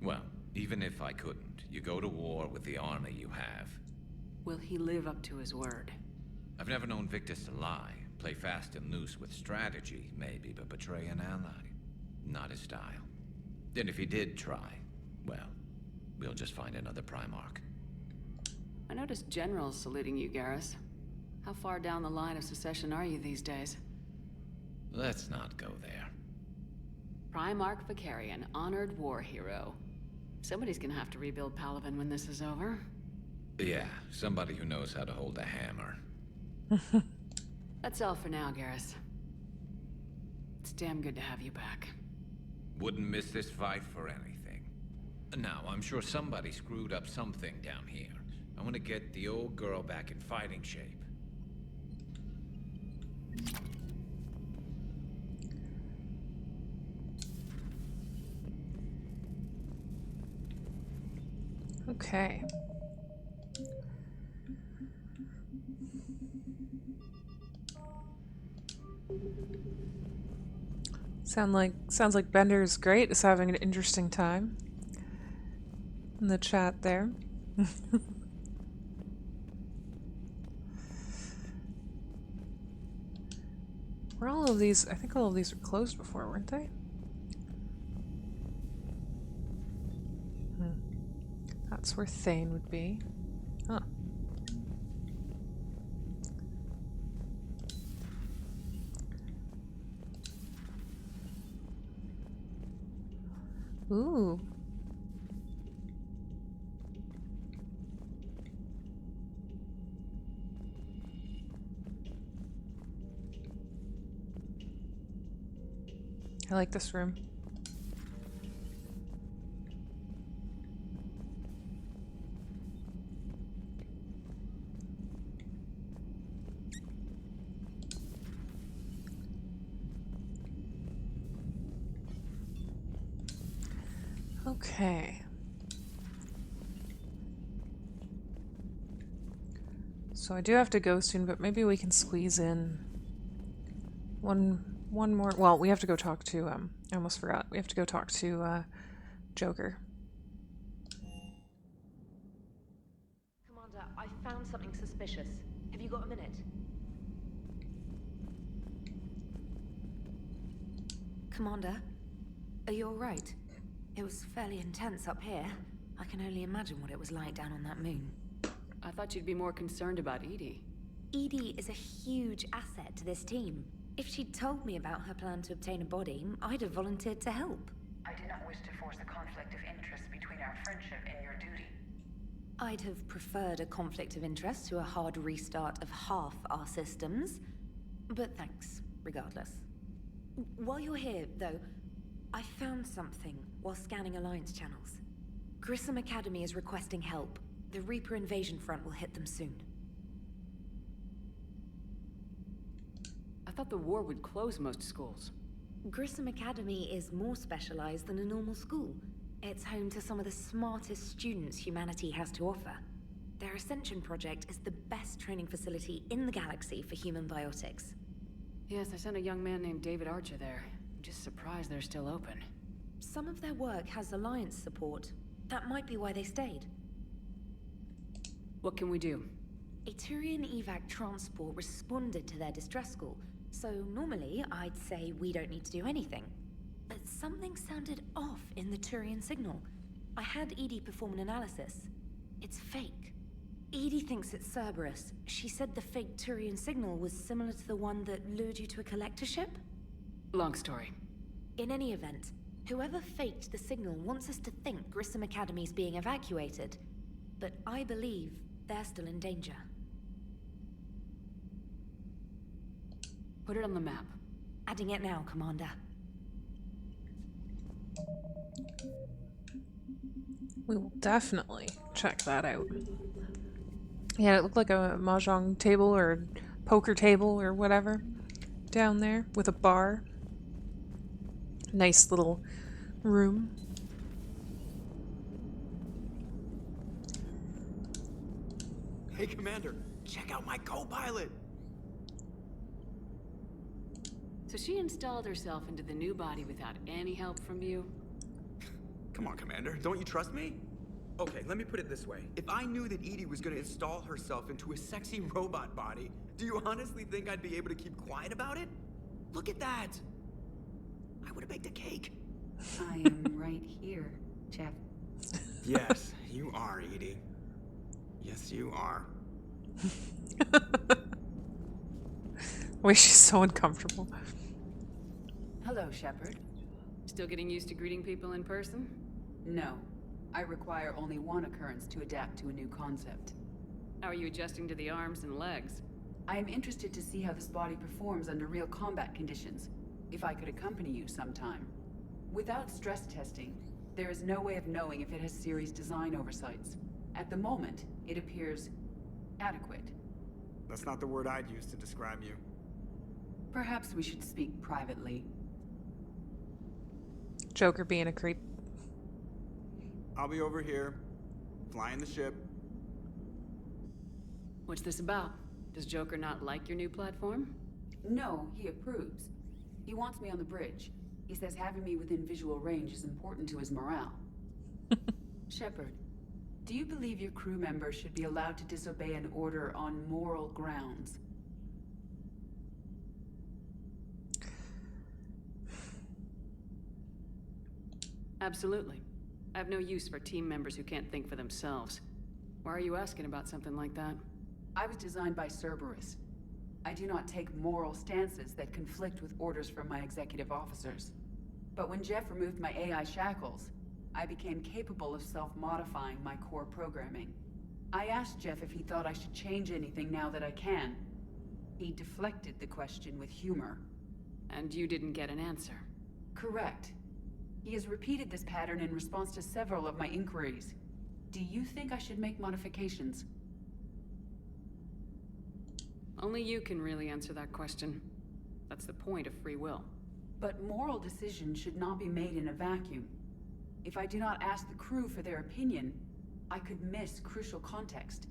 Well, even if I couldn't, you go to war with the army you have. Will he live up to his word? I've never known Victus to lie. Play fast and loose with strategy, maybe, but betray an ally. Not his style. And if he did try, well, we'll just find another Primarch. I noticed generals saluting you, Garrus. How far down the line of succession are you these days? Let's not go there. Primarch Vicarian, honored war hero. Somebody's gonna have to rebuild Palaven when this is over. Yeah, somebody who knows how to hold a hammer. That's all for now, Garrus. It's damn good to have you back. Wouldn't miss this fight for anything. Now, I'm sure somebody screwed up something down here. I want to get the old girl back in fighting shape. Okay. Sounds like Bender's great. Is having an interesting time in the chat there. Were all of these? I think all of these were closed before, weren't they? That's where Thane would be. Huh. Ooh. I like this room. Okay. So I do have to go soon, but maybe we can squeeze in one more. Well, we have to go talk to I almost forgot. We have to go talk to Joker. Commander, I found something suspicious. Have you got a minute? Commander, are you all right? It was fairly intense up here. I can only imagine what it was like down on that moon. I thought you'd be more concerned about Edie. Edie is a huge asset to this team. If she'd told me about her plan to obtain a body, I'd have volunteered to help. I did not wish to force a conflict of interest between our friendship and your duty. I'd have preferred a conflict of interest to a hard restart of half our systems. But thanks, regardless. While you're here, though, I found something while scanning Alliance channels. Grissom Academy is requesting help. The Reaper invasion front will hit them soon. I thought the war would close most schools. Grissom Academy is more specialized than a normal school. It's home to some of the smartest students humanity has to offer. Their Ascension project is the best training facility in the galaxy for human biotics. Yes, I sent a young man named David Archer there. I'm just surprised they're still open. Some of their work has Alliance support. That might be why they stayed. What can we do? A Turian evac transport responded to their distress call, so normally I'd say we don't need to do anything. But something sounded off in the Turian signal. I had Edie perform an analysis. It's fake. Edie thinks it's Cerberus. She said the fake Turian signal was similar to the one that lured you to a collector ship? Long story. In any event, whoever faked the signal wants us to think Grissom Academy's being evacuated. But I believe they're still in danger. Put it on the map. Adding it now, Commander. We will definitely check that out. Yeah, it looked like a mahjong table or poker table or whatever down there with a bar. Nice little room. Hey, Commander, check out my co-pilot! So she installed herself into the new body without any help from you? Come on, Commander, don't you trust me? Okay, let me put it this way. If I knew that Edie was gonna install herself into a sexy robot body, do you honestly think I'd be able to keep quiet about it? Look at that! I would have baked a cake. I am right here, Jeff. Yes, you are, Edie. Yes, you are. Wait, she's so uncomfortable. Hello, Shepard. Still getting used to greeting people in person? No. I require only one occurrence to adapt to a new concept. How are you adjusting to the arms and legs? I am interested to see how this body performs under real combat conditions, if I could accompany you sometime. Without stress testing, there is no way of knowing if it has series design oversights. At the moment, it appears adequate. That's not the word I'd use to describe you. Perhaps we should speak privately. Joker being a creep. I'll be over here, flying the ship. What's this about? Does Joker not like your new platform? No, he approves. He wants me on the bridge. He says having me within visual range is important to his morale. Shepard, do you believe your crew members should be allowed to disobey an order on moral grounds? Absolutely. I have no use for team members who can't think for themselves. Why are you asking about something like that? I was designed by Cerberus. I do not take moral stances that conflict with orders from my executive officers. But when Jeff removed my AI shackles, I became capable of self-modifying my core programming. I asked Jeff if he thought I should change anything now that I can. He deflected the question with humor. And you didn't get an answer? Correct. He has repeated this pattern in response to several of my inquiries. Do you think I should make modifications? Only you can really answer that question. That's the point of free will. But moral decisions should not be made in a vacuum. If I do not ask the crew for their opinion, I could miss crucial context.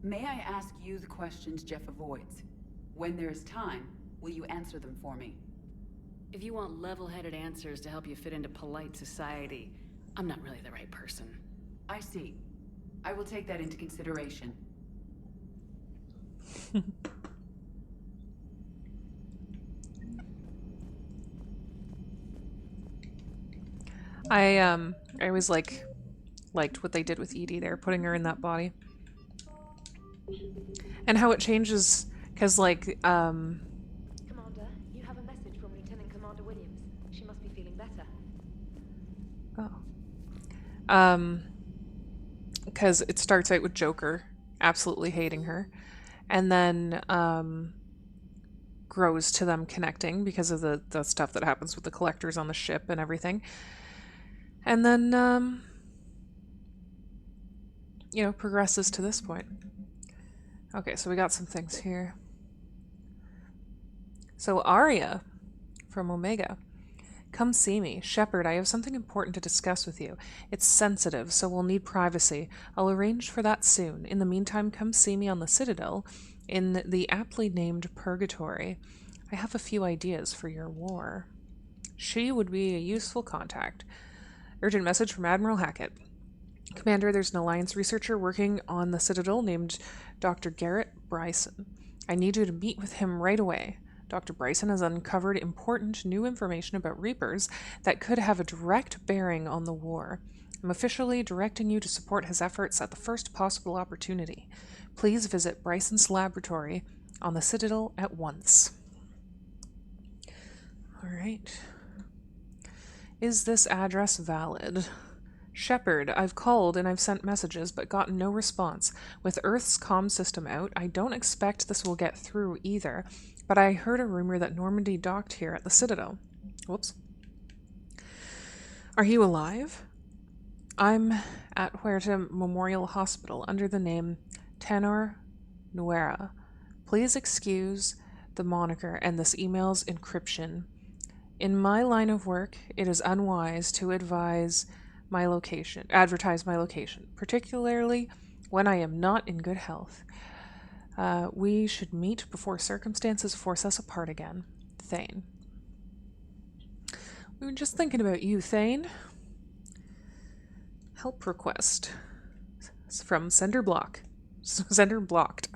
May I ask you the questions Jeff avoids? When there is time, will you answer them for me? If you want level-headed answers to help you fit into polite society, I'm not really the right person. I see. I will take that into consideration. I always liked what they did with Edie there, putting her in that body. And how it changes, because Commander, you have a message from Lieutenant Commander Williams. She must be feeling better. Because it starts out with Joker absolutely hating her, and then grows to them connecting because of the stuff that happens with the collectors on the ship and everything. And then progresses to this point. Okay, so we got some things here. So Arya from Omega. Come see me. Shepard, I have something important to discuss with you. It's sensitive, so we'll need privacy. I'll arrange for that soon. In the meantime, come see me on the Citadel in the aptly named Purgatory. I have a few ideas for your war. She would be a useful contact. Urgent message from Admiral Hackett. Commander, there's an Alliance researcher working on the Citadel named Dr. Garrett Bryson. I need you to meet with him right away. Dr. Bryson has uncovered important new information about Reapers that could have a direct bearing on the war. I'm officially directing you to support his efforts at the first possible opportunity. Please visit Bryson's laboratory on the Citadel at once. Alright. Is this address valid? Shepard, I've called and I've sent messages but gotten no response. With Earth's comm system out, I don't expect this will get through either, but I heard a rumor that Normandy docked here at the Citadel. Whoops. Are you alive? I'm at Huerta Memorial Hospital under the name Tenor Nuera. Please excuse the moniker and this email's encryption. In my line of work, it is unwise to advertise my location, particularly when I am not in good health. We should meet before circumstances force us apart again. Thane. We were just thinking about you, Thane. Help request. It's from Sender Block. Sender blocked.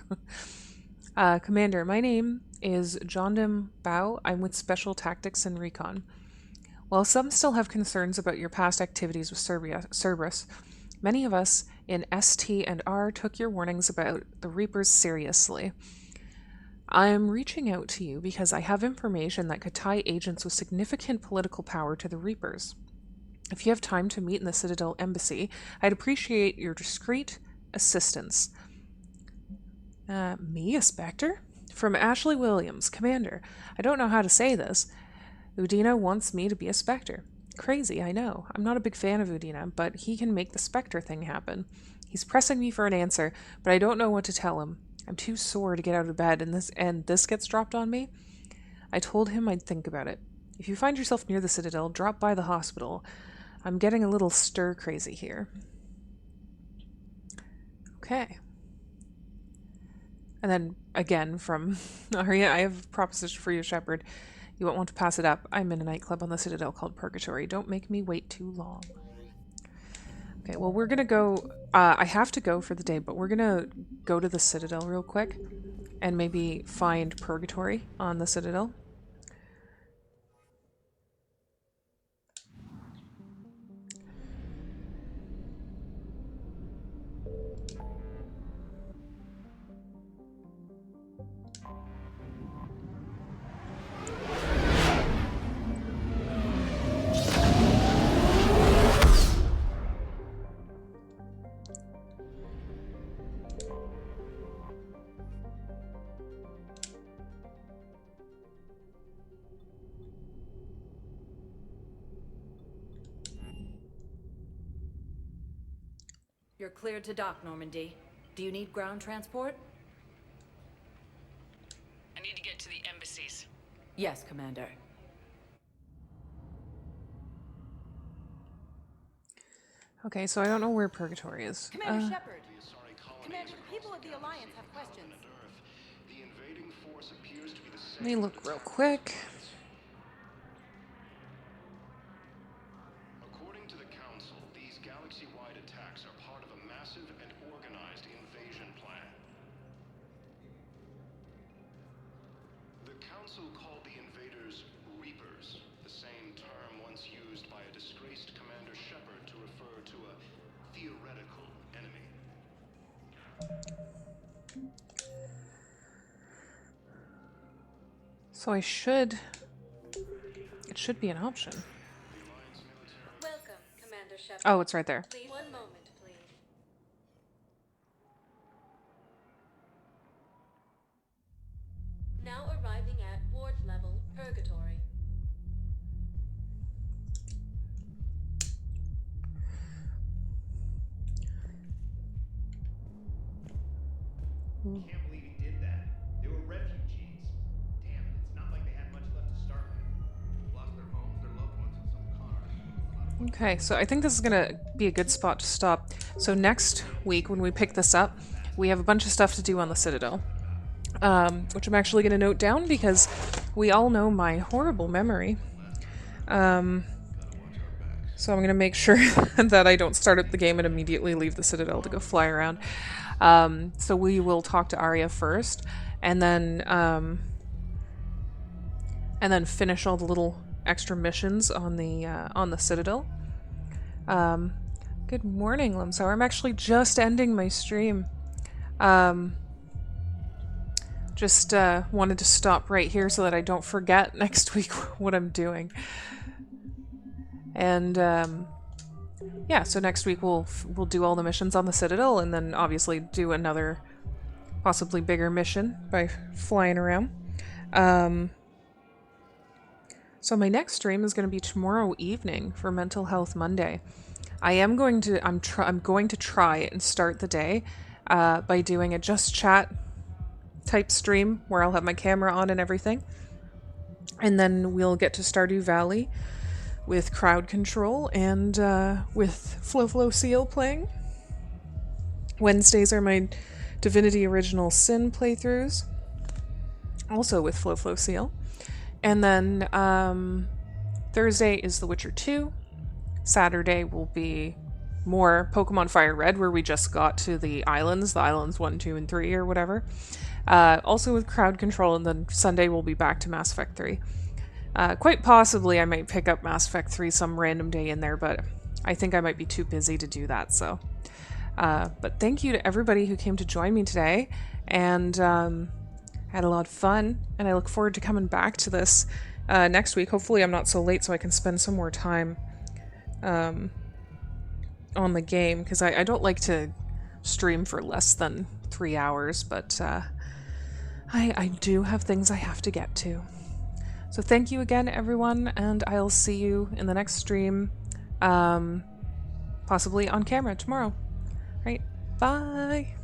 Commander, my name is Jondim Bao. I'm with Special Tactics and Recon. While some still have concerns about your past activities with Cerberus, many of us in ST and R took your warnings about the Reapers seriously. I'm reaching out to you because I have information that could tie agents with significant political power to the Reapers. If you have time to meet in the Citadel Embassy, I'd appreciate your discreet assistance. Me, a Spectre? From Ashley Williams, Commander. I don't know how to say this. Udina wants me to be a Spectre. Crazy, I know. I'm not a big fan of Udina, but he can make the Spectre thing happen. He's pressing me for an answer, but I don't know what to tell him. I'm too sore to get out of bed, and this gets dropped on me. I told him I'd think about it. If you find yourself near the Citadel, drop by the hospital. I'm getting a little stir-crazy here. Okay. And then, again, from Arya, I have a proposition for you, Shepard. You won't want to pass it up. I'm in a nightclub on the Citadel called Purgatory. Don't make me wait too long. Okay, well, we're gonna go... I have to go for the day, but we're gonna go to the Citadel real quick and maybe find Purgatory on the Citadel. You're cleared to dock, Normandy. Do you need ground transport? I need to get to the embassies. Yes, Commander. Okay, so I don't know where Purgatory is. Commander Shepard. Commander, people of the Alliance have questions. Let me look real quick. According to the Council, these galaxy-wide attacks are part of a massive and organized invasion plan. The Council called the invaders Reapers, the same term once used by a disgraced Commander Shepard to refer to a theoretical enemy. So I should... It should be an option. Welcome, Commander Shepard. Oh, it's right there. Please, one moment, please. Now arriving at ward level Purgatory. Okay, so I think this is gonna be a good spot to stop. So next week, when we pick this up, we have a bunch of stuff to do on the Citadel, which I'm actually gonna note down because we all know my horrible memory. So I'm gonna make sure that I don't start up the game and immediately leave the Citadel to go fly around. So we will talk to Arya first, and then finish all the little extra missions on the Citadel. Good morning, Limsour. I'm actually just ending my stream. Just wanted to stop right here so that I don't forget next week what I'm doing. And yeah, so next week we'll do all the missions on the Citadel, and then obviously do another possibly bigger mission by flying around. So my next stream is going to be tomorrow evening for Mental Health Monday. I'm going to try and start the day by doing a just chat type stream where I'll have my camera on and everything. And then we'll get to Stardew Valley with crowd control and with Flo Seal playing. Wednesdays are my Divinity Original Sin playthroughs, also with Flo Seal. And then Thursday is The Witcher 2. Saturday will be more Pokemon Fire Red, where we just got to the islands 1, 2, and 3 or whatever. Also with crowd control, and then Sunday we'll be back to Mass Effect 3. Quite possibly I might pick up Mass Effect 3 some random day in there, but I think I might be too busy to do that, so. But thank you to everybody who came to join me today, and had a lot of fun, and I look forward to coming back to this next week. Hopefully I'm not so late so I can spend some more time on the game, because I don't like to stream for less than 3 hours, but I do have things I have to get to. So thank you again, everyone, and I'll see you in the next stream, possibly on camera tomorrow. Right, bye!